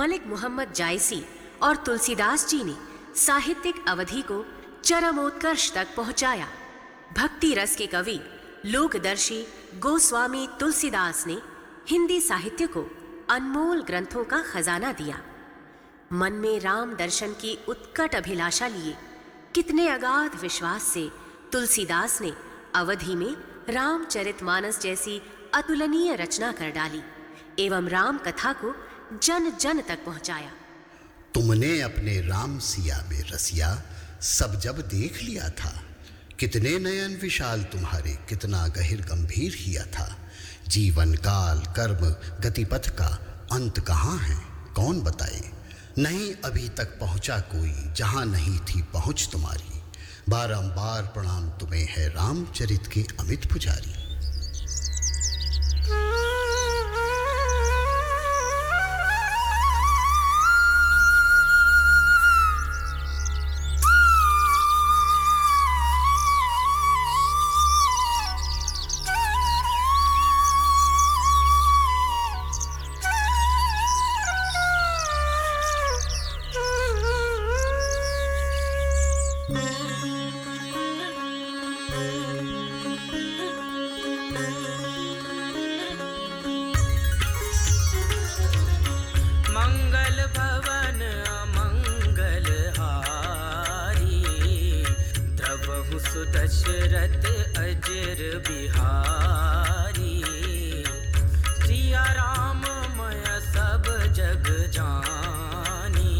मलिक मोहम्मद जायसी और तुलसीदास जी ने साहित्यिक अवधि को चरमोत्कर्ष तक पहुंचाया। भक्ति रस के कवि लोकदर्शी गोस्वामी तुलसीदास ने हिंदी साहित्य को अनमोल ग्रंथों का खजाना दिया। मन में राम दर्शन की उत्कट अभिलाषा लिए कितने अगाध विश्वास से तुलसीदास ने अवधि में रामचरितमानस जैसी अतुलनीय रचना कर डाली एवं राम कथा को जन जन तक पहुंचाया। तुमने अपने राम सिया में रसिया सब जब देख लिया था, कितने नयन विशाल तुम्हारे, कितना गहिर गंभीर किया था। जीवन काल कर्म गतिपथ का अंत कहाँ है कौन बताए। नहीं अभी तक पहुंचा कोई जहां नहीं थी पहुंच तुम्हारी। बारंबार प्रणाम तुम्हें है रामचरित के अमित पुजारी। मंगल भवन अमंगल हारी, द्रवहु सुदशरथ अजर बिहारी। सिया राम मय सब जग जानी,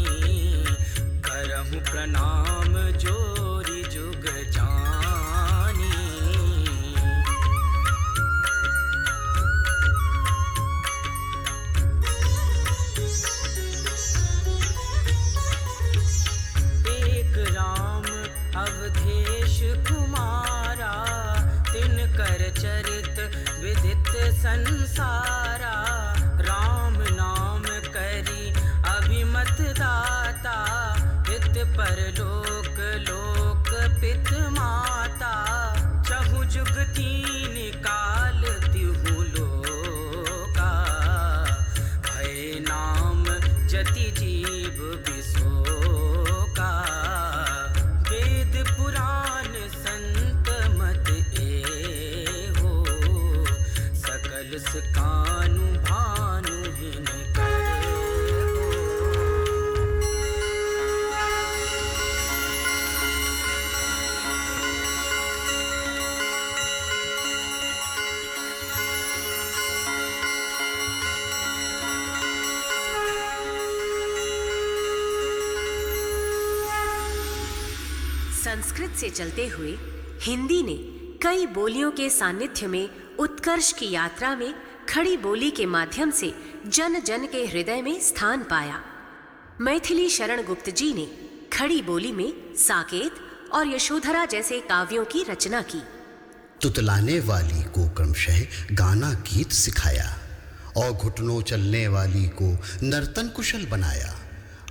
करहु प्रणाम जोरी जुग जानी। एक राम अवधेश कुमारा, तिनकर चरित विदित संसारा। राम नाम करी अभिमत दाता, हित परलोक लोक पित माता। चहु जुग तीन काल तिहु लोका, भय नाम जति जीव बिसोका। वेद पुराण संत मत एहो, सकल सकानु भानु हिन करे हो। संस्कृत से चलते हुए हिंदी ने कई बोलियों के सान्निध्य में उत्कर्ष की यात्रा में खड़ी बोली के माध्यम से जन जन के हृदय में स्थान पाया। मैथिली शरण गुप्त जी ने खड़ी बोली में साकेत और यशोधरा जैसे काव्यों की रचना की। तुतलाने वाली को क्रमशः गाना गीत सिखाया और घुटनों चलने वाली को नर्तन कुशल बनाया।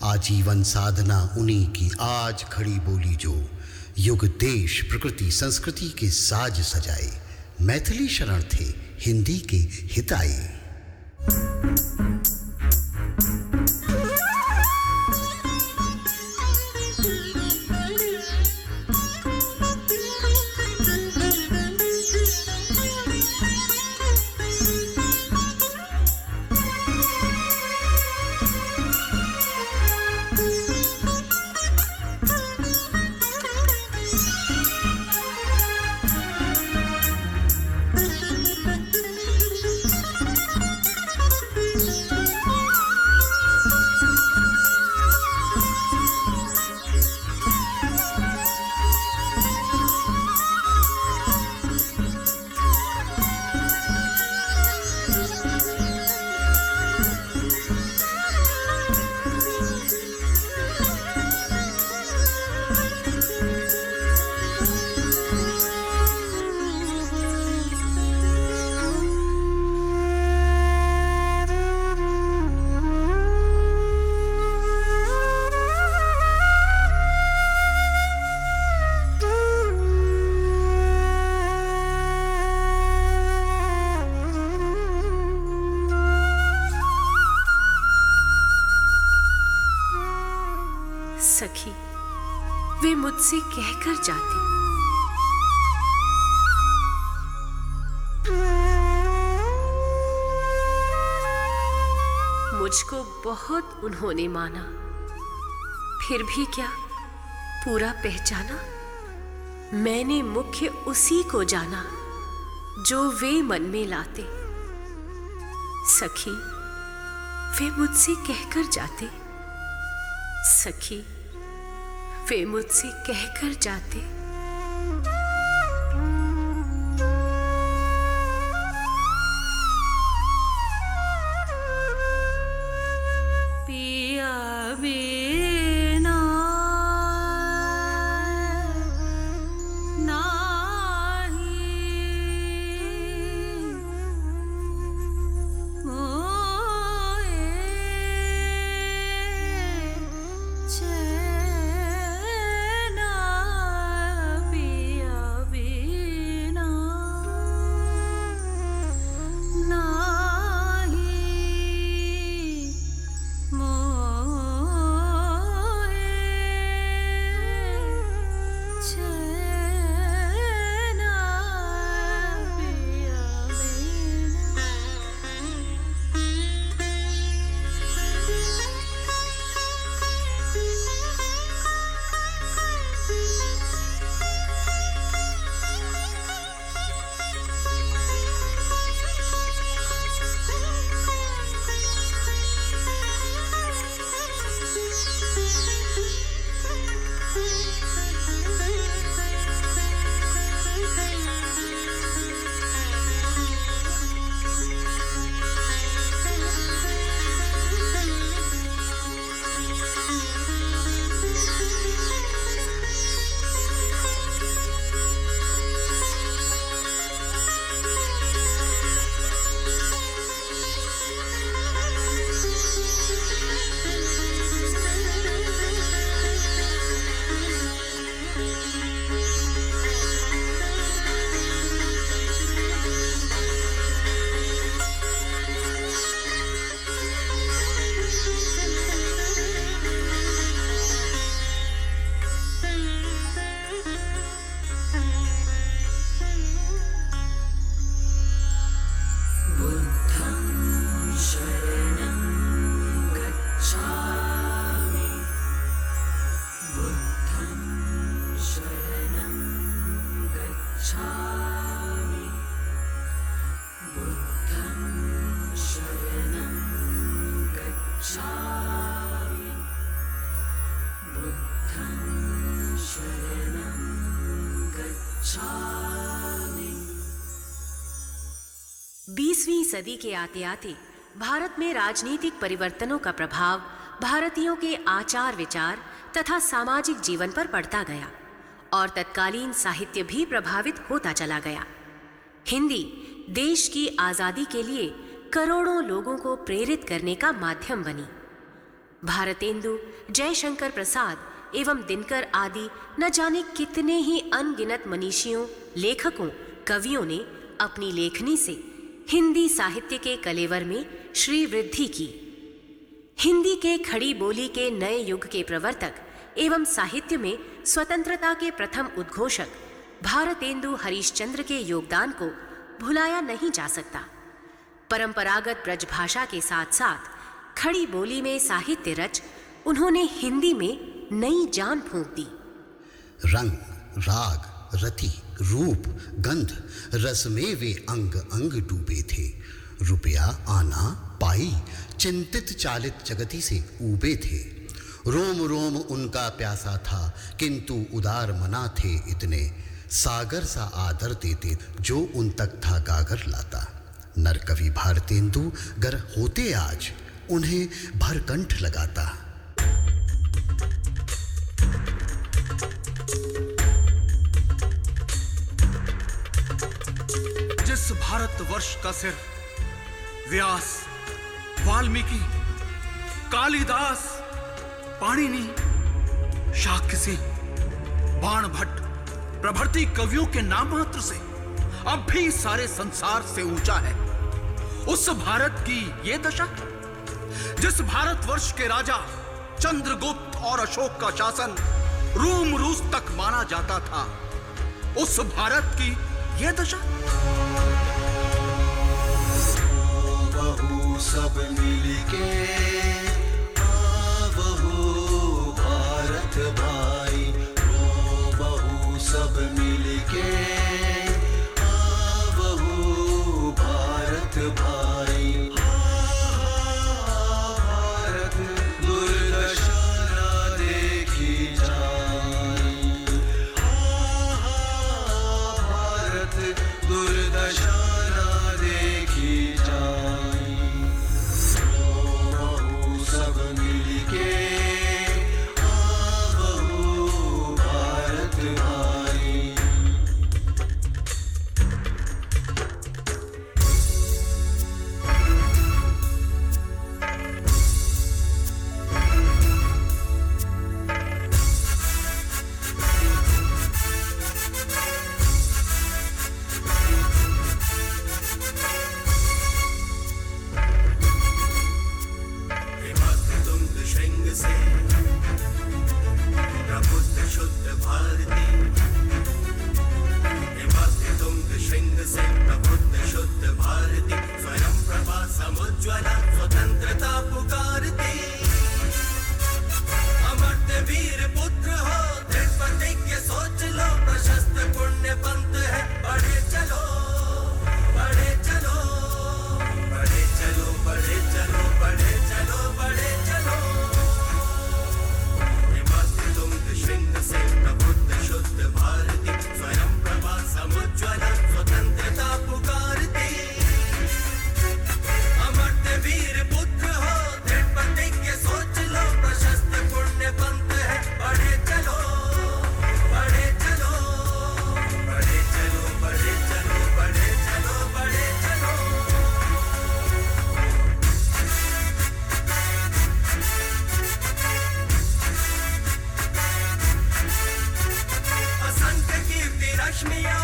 आजीवन साधना उन्हीं की आज खड़ी बोली जो युग देश प्रकृति संस्कृति के साज सजाए। मैथिली शरण थे हिंदी के हिताई। सखी, वे मुझसे कहकर जाते। मुझको बहुत उन्होंने माना, फिर भी क्या पूरा पहचाना? मैंने मुख्य उसी को जाना जो वे मन में लाते। सखी, वे मुझसे कहकर जाते। सखी, वे मुझसे कहकर जाते। पिया बिना नाही मोए चैना, पिया बिना नाही मोए चैना, पिया बीसवीं सदी के आते आते भारत में राजनीतिक परिवर्तनों का प्रभाव भारतीयों के आचार विचार तथा सामाजिक जीवन पर पड़ता गया और तत्कालीन साहित्य भी प्रभावित होता चला गया। हिंदी देश की आज़ादी के लिए करोड़ों लोगों को प्रेरित करने का माध्यम बनी। भारतेंदु, जयशंकर प्रसाद एवं दिनकर आदि न जाने कितने ही अनगिनत मनीषियों, लेखकों, कवियों ने अपनी लेखनी से हिंदी साहित्य के कलेवर में श्री वृद्धि की। हिंदी के खड़ी बोली के नए युग के प्रवर्तक एवं साहित्य में स्वतंत्रता के प्रथम उद्घोषक भारतेंदु हरिश्चंद्र के योगदान को भुलाया नहीं जा सकता। परंपरागत ब्रजभाषा के साथ साथ खड़ी बोली में साहित्य रच उन्होंने हिंदी में नई जान फूंक दी। रंग, राग, रति, रूप, गंध, रस में वे अंग अंग डूबे थे। रुपया आना पाई चिंतित चालित जगति से ऊबे थे। रोम रोम उनका प्यासा था किंतु उदार मना थे इतने। सागर सा आदर देते जो उन तक था गागर लाता। नर कवि भारतेंदु गर होते आज उन्हें भरकंठ लगाता। जिस भारतवर्ष का सिर व्यास, वाल्मीकि, कालिदास, पाणिनि, शाक्यसी, बाणभट्ट प्रभृति कवियों के नाम मात्र से अब भी सारे संसार से ऊंचा है, उस भारत की ये दशा जिस भारतवर्ष के राजा चंद्रगुप्त और अशोक का शासन रूम रूस तक माना जाता था, उस भारत की ये दशा। बहू सब मिलके आवो भारत भाई, ओ बहू सब मिलके आवो भारत भाई। भारत दुर्दशा न देखी जाए, भारत दुर्दशा न देखी जाए। बहू सब मिलके आवो भारत भाई। तुंग श्रृंग से प्रबुद्ध शुद्ध भारती, तुंग श्रृंग से प्रबुद्ध शुद्ध भारती, स्वयं प्रभा समुज्ज्वला स्वतंत्रता पुकारती। अमर्त्य वीर पुत्र हो दृढ़ प्रतिज्ञ सोच लो, प्रशस्त पुण्य पंथ है बढ़े चलो, बढ़े चलो, बढ़े चलो, बढ़े चलो, बढ़े चलो, बढ़े चलो। तुंग श्रृंग से प्रबुद्ध शुद्ध भारती, स्वयं प्रभा समुज्ज्वला स्वतंत्रता पुकारती। अमर्त्य वीर पुत्र हो दृढ़ प्रतिज्ञ सोच लो, प्रशस्त पुण्य पंथ है बढ़े चलो, बढ़े चलो, बढ़े चलो, बढ़े चलो, बढ़े चलो, बढ़े चलो। असंख्य कीर्ति रश्मियां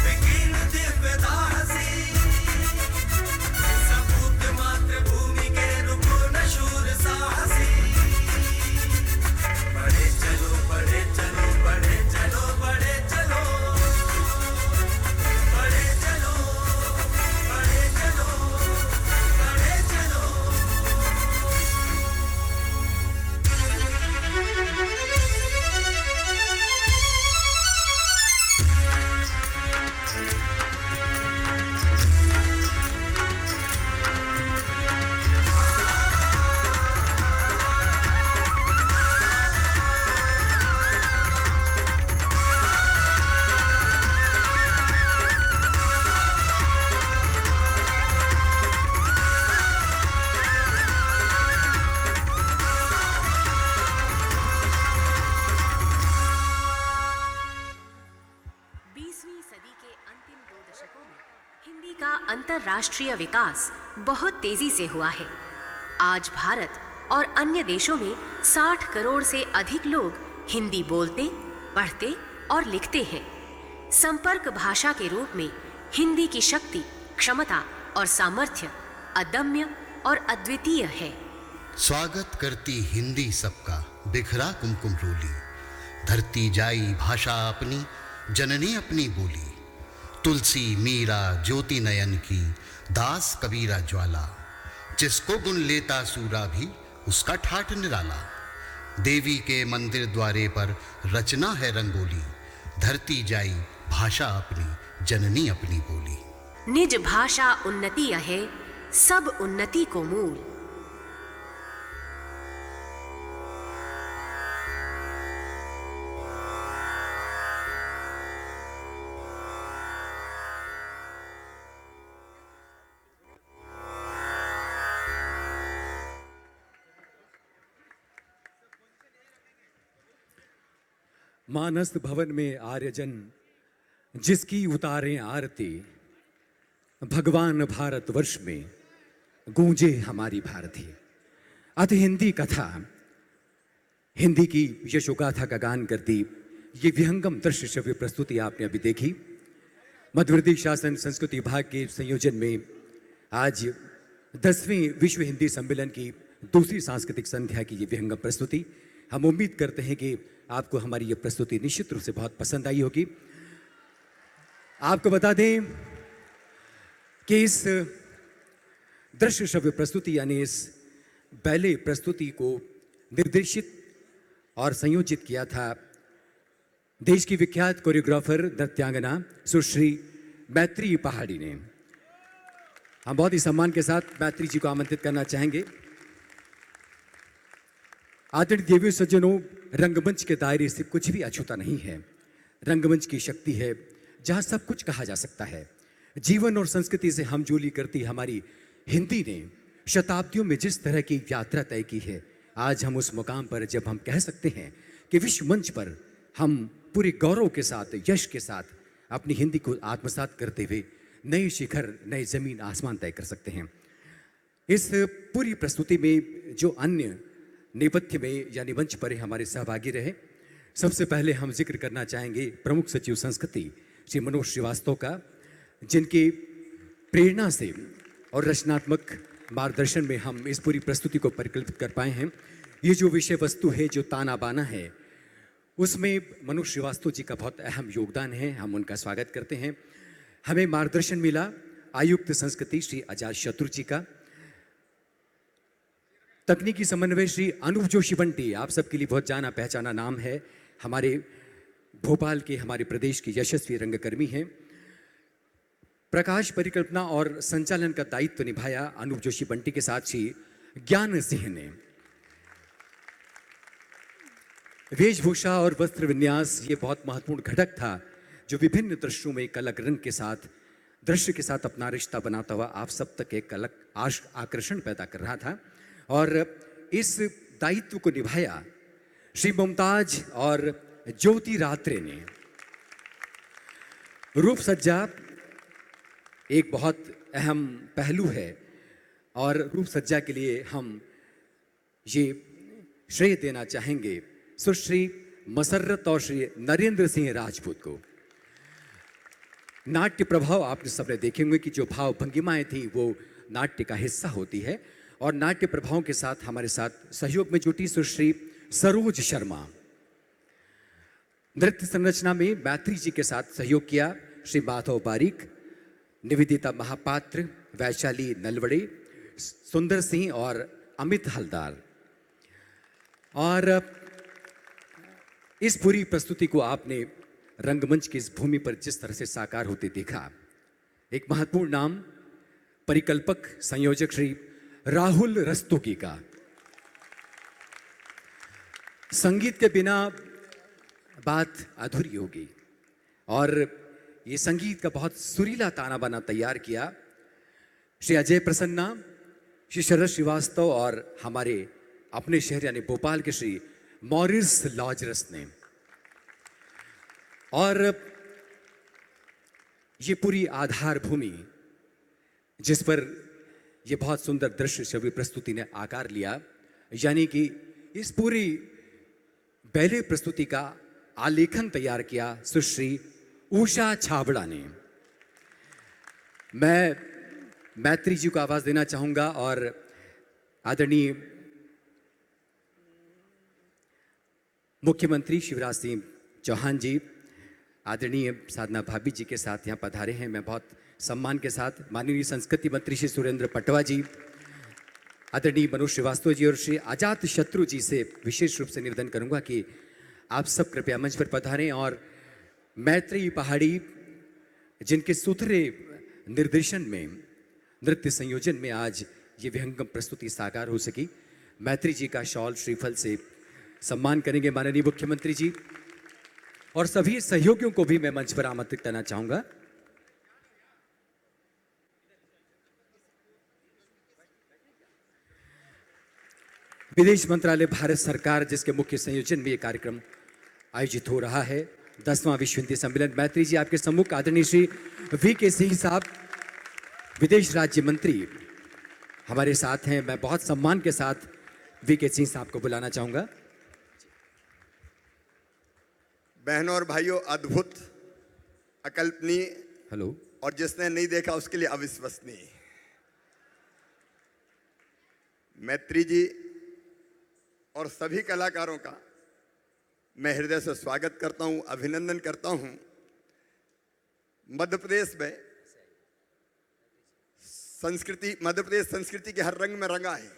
विकीर्ण दिव्य दाहसी, सपूत मातृभूमि के रुको न शूर साहसी। बढ़े चलो, बढ़े चलो, बढ़े चलो, बढ़े चलो, बढ़े चलो, बढ़े चलो, बढ़े चलो। का अंतर्राष्ट्रीय विकास बहुत तेजी से हुआ है। आज भारत और अन्य देशों में 60 करोड़ से अधिक लोग हिंदी बोलते, पढ़ते और लिखते हैं। संपर्क भाषा के रूप में हिंदी की शक्ति, क्षमता और सामर्थ्य अदम्य और अद्वितीय है। स्वागत करती हिंदी सबका बिखरा कुमकुम रोली, धरती जाई भाषा अपनी जननी अपनी बोली। तुलसी मीरा ज्योति नयन की, दास कबीरा ज्वाला, जिसको गुण लेता सूरा भी उसका ठाठ निराला। देवी के मंदिर द्वारे पर रचना है रंगोली, धरती जाई भाषा अपनी जननी अपनी बोली। निज भाषा उन्नति है, सब उन्नति को मूल। मानस भवन में आर्यजन जिसकी उतारें आरती, भगवान भारतवर्ष में गूंजे हमारी भारती। अतः हिंदी कथा, हिंदी की यशोगाथा का गान करती ये विहंगम दृश्य श्रव्य प्रस्तुति आपने अभी देखी। मध्यप्रदेश शासन संस्कृति विभाग के संयोजन में आज 10वें विश्व हिंदी सम्मेलन की दूसरी सांस्कृतिक संध्या की ये विहंगम प्रस्तुति। हम उम्मीद करते हैं कि आपको हमारी ये प्रस्तुति निश्चित रूप से बहुत पसंद आई होगी। आपको बता दें कि इस दृश्य श्रव्य प्रस्तुति यानी इस बैले प्रस्तुति को निर्देशित और संयोजित किया था देश की विख्यात कोरियोग्राफर नृत्यांगना सुश्री मैत्री पहाड़ी ने। हम बहुत ही सम्मान के साथ मैत्री जी को आमंत्रित करना चाहेंगे। आदरणीय देवी सज्जनों, रंगमंच के दायरे से कुछ भी अछूता नहीं है। रंगमंच की शक्ति है जहां सब कुछ कहा जा सकता है। जीवन और संस्कृति से हमजोली करती हमारी हिंदी ने शताब्दियों में जिस तरह की यात्रा तय की है, आज हम उस मुकाम पर जब हम कह सकते हैं कि विश्व मंच पर हम पूरे गौरव के साथ, यश के साथ अपनी हिंदी को आत्मसात करते हुए नए शिखर, नए जमीन आसमान तय कर सकते हैं। इस पूरी प्रस्तुति में जो अन्य नेपथ्य में यानी मंच पर हमारे सहभागी रहे, सबसे पहले हम जिक्र करना चाहेंगे प्रमुख सचिव संस्कृति श्री मनोज श्रीवास्तव का, जिनकी प्रेरणा से और रचनात्मक मार्गदर्शन में हम इस पूरी प्रस्तुति को परिकल्पित कर पाए हैं। ये जो विषय वस्तु है, जो ताना बाना है, उसमें मनोज श्रीवास्तव जी का बहुत अहम योगदान है। हम उनका स्वागत करते हैं। हमें मार्गदर्शन मिला आयुक्त संस्कृति श्री आजाद शत्रु जी का, तकनीकी समन्वय श्री अनूप जोशी बंटी, आप सबके लिए बहुत जाना पहचाना नाम है, हमारे भोपाल के, हमारे प्रदेश के यशस्वी रंगकर्मी हैं। प्रकाश परिकल्पना और संचालन का दायित्व निभाया अनूप जोशी बंटी के साथ ही ज्ञान सिंह ने। वेशभूषा और वस्त्र विन्यास ये बहुत महत्वपूर्ण घटक था जो विभिन्न दृश्यों में एक अलग रंग के साथ, दृश्य के साथ अपना रिश्ता बनाता हुआ आप सब तक एक अलग आकर्षण पैदा कर रहा था। और इस दायित्व को निभाया श्री मुमताज और ज्योति रात्रे ने। रूप सज्जा एक बहुत अहम पहलू है और रूप सज्जा के लिए हम ये श्रेय देना चाहेंगे सुश्री मसर्रत और श्री नरेंद्र सिंह राजपूत को। नाट्य प्रभाव आपने सबने देखे होंगे कि जो भाव भंगिमाएं थी वो नाट्य का हिस्सा होती है, और नाट्य प्रभावों के साथ हमारे साथ सहयोग में जुटी सुश्री सरोज शर्मा। नृत्य संरचना में मैत्री जी के साथ सहयोग किया श्री माधव बारीक, निवेदिता महापात्र, वैशाली नलवड़े, सुंदर सिंह और अमित हलदार। और इस पूरी प्रस्तुति को आपने रंगमंच की इस भूमि पर जिस तरह से साकार होते देखा, एक महत्वपूर्ण नाम परिकल्पक संयोजक श्री राहुल रस्तोगी का। संगीत के बिना बात अधूरी होगी, और ये संगीत का बहुत सुरीला ताना बाना तैयार किया श्री अजय प्रसन्ना, श्री शरद श्रीवास्तव और हमारे अपने शहर यानी भोपाल के श्री मॉरिस लॉजरस ने। और ये पूरी आधार भूमि जिस पर ये बहुत सुंदर दृश्य श्रव्य प्रस्तुति ने आकार लिया, यानी कि इस पूरी बैले प्रस्तुति का आलेखन तैयार किया सुश्री उषा छाबड़ा ने। मैं मैत्री जी को आवाज देना चाहूंगा और आदरणीय मुख्यमंत्री शिवराज सिंह चौहान जी, आदरणीय साधना भाभी जी के साथ यहाँ पधारे हैं। मैं बहुत सम्मान के साथ माननीय संस्कृति मंत्री श्री सुरेंद्र पटवा जी, आदरणीय मनोज श्रीवास्तव जी और श्री आजाद शत्रु जी से विशेष रूप से निवेदन करूंगा कि आप सब कृपया मंच पर पधारें। और मैत्री पहाड़ी जिनके सुथरे निर्देशन में, नृत्य संयोजन में आज ये विहंगम प्रस्तुति साकार हो सकी, मैत्री जी का शॉल श्रीफल से सम्मान करेंगे माननीय मुख्यमंत्री जी। और सभी सहयोगियों को भी मैं मंच पर आमंत्रित करना चाहूंगा। विदेश मंत्रालय भारत सरकार जिसके मुख्य संयोजन में ये कार्यक्रम आयोजित हो रहा है, 10वां विश्व हिंदी सम्मेलन। मैत्री जी आपके सम्मुख आदरणीय श्री वी.के. सिंह साहब, विदेश राज्य मंत्री हमारे साथ हैं। मैं बहुत सम्मान के साथ वी.के. सिंह साहब को बुलाना चाहूंगा। बहनों और भाइयों, अद्भुत, अकल्पनीय, हेलो, और जिसने नहीं देखा उसके लिए अविश्वसनीय। मैत्री जी और सभी कलाकारों का मैं हृदय से स्वागत करता हूं, अभिनंदन करता हूं। मध्य प्रदेश संस्कृति के हर रंग में रंगा है।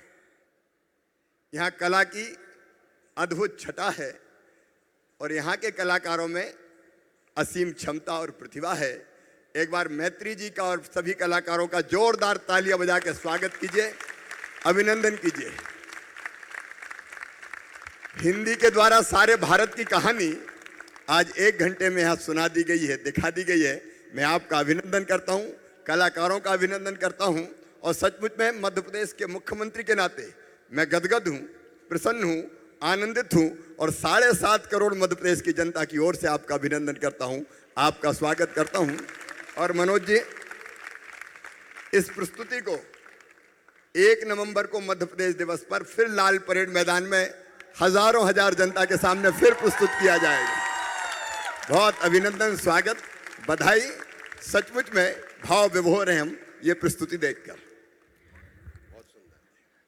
यहाँ कला की अद्भुत छटा है और यहाँ के कलाकारों में असीम क्षमता और प्रतिभा है। एक बार मैत्री जी का और सभी कलाकारों का जोरदार तालियां बजा के स्वागत कीजिए, अभिनंदन कीजिए। हिंदी के द्वारा सारे भारत की कहानी आज 1 घंटे में यहाँ सुना दी गई है, दिखा दी गई है। मैं आपका अभिनंदन करता हूँ, कलाकारों का अभिनंदन करता हूँ और सचमुच में मध्य प्रदेश के मुख्यमंत्री के नाते मैं गदगद हूँ, प्रसन्न हूँ, आनंदित हूँ और 7.5 करोड़ मध्य प्रदेश की जनता की ओर से आपका अभिनंदन करता हूँ, आपका स्वागत करता हूँ। और मनोज जी, इस प्रस्तुति को 1 नवंबर को मध्य प्रदेश दिवस पर फिर लाल परेड मैदान में हजारों हजार जनता के सामने फिर प्रस्तुत किया जाएगा। बहुत अभिनंदन, स्वागत, बधाई। सचमुच में भाव विभोर हैं हम ये प्रस्तुति देखकर।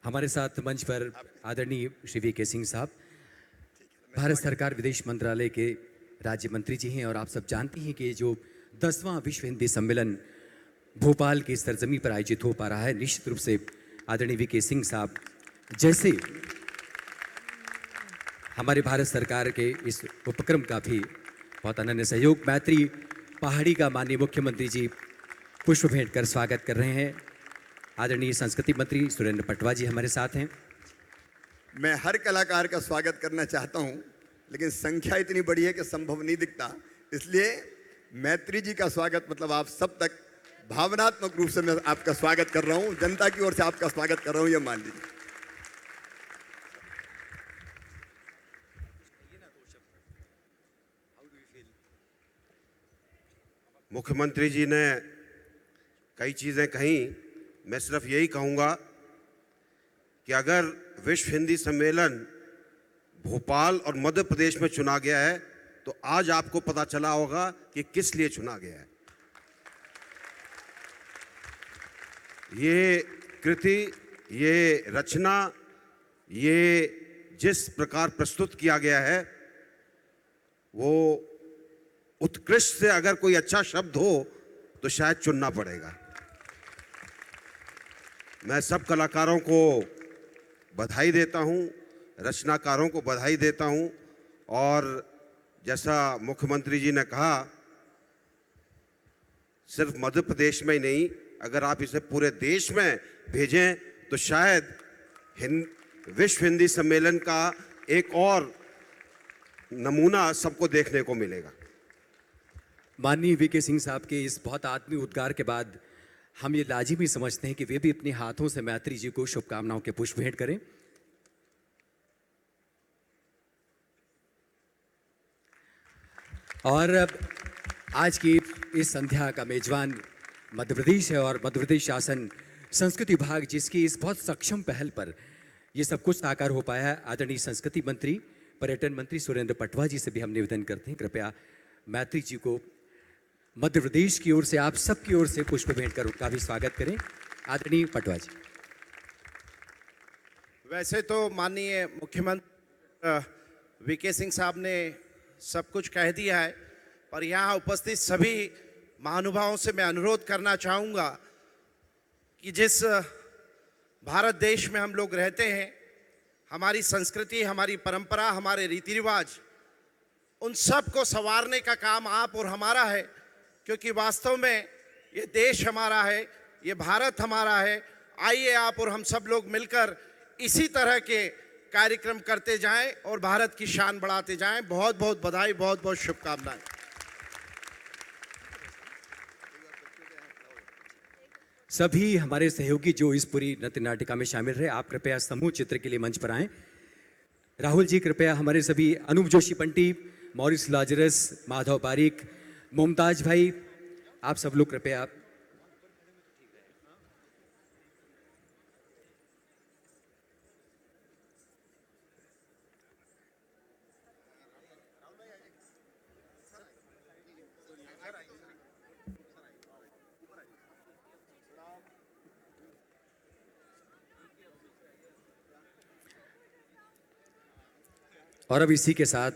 हमारे साथ मंच पर आदरणीय श्री वी.के. सिंह साहब, भारत सरकार विदेश मंत्रालय के राज्य मंत्री जी हैं और आप सब जानते हैं कि जो 10वां विश्व हिंदी सम्मेलन भोपाल की सरजमी पर आयोजित हो पा रहा है, निश्चित रूप से आदरणीय वी.के. सिंह साहब जैसे हमारे भारत सरकार के इस उपक्रम का भी बहुत अनन्य सहयोग। मैत्री पहाड़ी का माननीय मुख्यमंत्री जी पुष्प भेंट कर स्वागत कर रहे हैं। आदरणीय संस्कृति मंत्री सुरेंद्र पटवा जी हमारे साथ हैं। मैं हर कलाकार का स्वागत करना चाहता हूं, लेकिन संख्या इतनी बड़ी है कि संभव नहीं दिखता, इसलिए मैत्री जी का स्वागत मतलब आप सब तक भावनात्मक रूप से मैं आपका स्वागत कर रहा हूं, जनता की ओर से आपका स्वागत कर रहा हूं, ये मान लीजिए। मुख्यमंत्री जी ने कई चीज़ें कहीं, मैं सिर्फ यही कहूँगा कि अगर विश्व हिंदी सम्मेलन भोपाल और मध्य प्रदेश में चुना गया है तो आज आपको पता चला होगा कि किस लिए चुना गया है। ये कृति, ये रचना, ये जिस प्रकार प्रस्तुत किया गया है वो उत्कृष्ट से अगर कोई अच्छा शब्द हो तो शायद चुनना पड़ेगा। मैं सब कलाकारों को बधाई देता हूं, रचनाकारों को बधाई देता हूं और जैसा मुख्यमंत्री जी ने कहा, सिर्फ मध्य प्रदेश में ही नहीं, अगर आप इसे पूरे देश में भेजें तो शायद विश्व हिंदी सम्मेलन का एक और नमूना सबको देखने को मिलेगा। माननीय वी.के. सिंह साहब के इस बहुत आत्मीय उद्गार के बाद हम ये लाजिमी समझते हैं कि वे भी अपने हाथों से मैत्री जी को शुभकामनाओं के पुष्प भेंट करें। और आज की इस संध्या का मेजबान मध्य प्रदेश है और मध्य प्रदेश शासन संस्कृति विभाग, जिसकी इस बहुत सक्षम पहल पर ये सब कुछ साकार हो पाया है। आदरणीय संस्कृति मंत्री, पर्यटन मंत्री सुरेंद्र पटवा जी से भी हम निवेदन करते हैं, कृपया मैत्री जी को मध्य प्रदेश की ओर से, आप सब की ओर से पुष्प भेंट कर उनका भी स्वागत करें। आदरणीय पटवा जी। वैसे तो माननीय मुख्यमंत्री वी.के. सिंह साहब ने सब कुछ कह दिया है, पर यहाँ उपस्थित सभी महानुभावों से मैं अनुरोध करना चाहूँगा कि जिस भारत देश में हम लोग रहते हैं, हमारी संस्कृति, हमारी परंपरा, हमारे रीति रिवाज, उन सब को संवारने का काम आप और हमारा है, क्योंकि वास्तव में ये देश हमारा है, ये भारत हमारा है। आइए आप और हम सब लोग मिलकर इसी तरह के कार्यक्रम करते जाएं और भारत की शान बढ़ाते जाएं। बहुत बहुत बधाई, बहुत बहुत शुभकामनाएं। सभी हमारे सहयोगी जो इस पूरी नृत्य नाटिका में शामिल रहे, आप कृपया समूह चित्र के लिए मंच पर आएं। राहुल जी कृपया हमारे सभी, अनूप जोशी पंटी, मॉरिस लाजरस, माधव पारिक, मुमताज भाई, आप सब लोग कृपया और अब इसी के साथ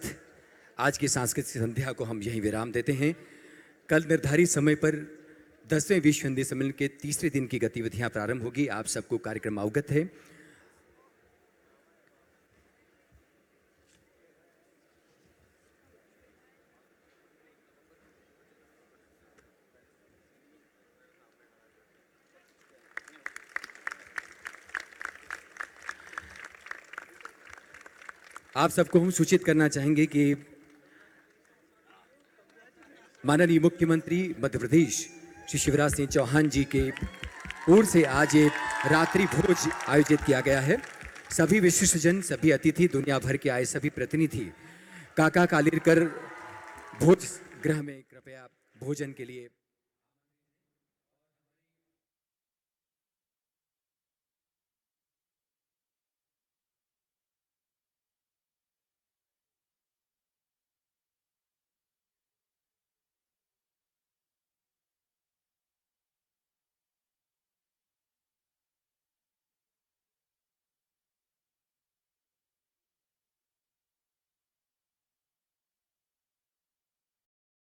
आज की सांस्कृतिक संध्या को हम यहीं विराम देते हैं। कल निर्धारित समय पर 10वें विश्व हिंदी सम्मेलन के तीसरे दिन की गतिविधियां प्रारंभ होगी। आप सबको कार्यक्रम अवगत है। आप सबको हम सूचित करना चाहेंगे कि माननीय मुख्यमंत्री मध्य प्रदेश श्री शिवराज सिंह चौहान जी के ओर से आज एक रात्रि भोज आयोजित किया गया है। सभी विशिष्टजन, सभी अतिथि, दुनिया भर के आए सभी प्रतिनिधि काका कालेरकर भोज गृह में कृपया भोजन के लिए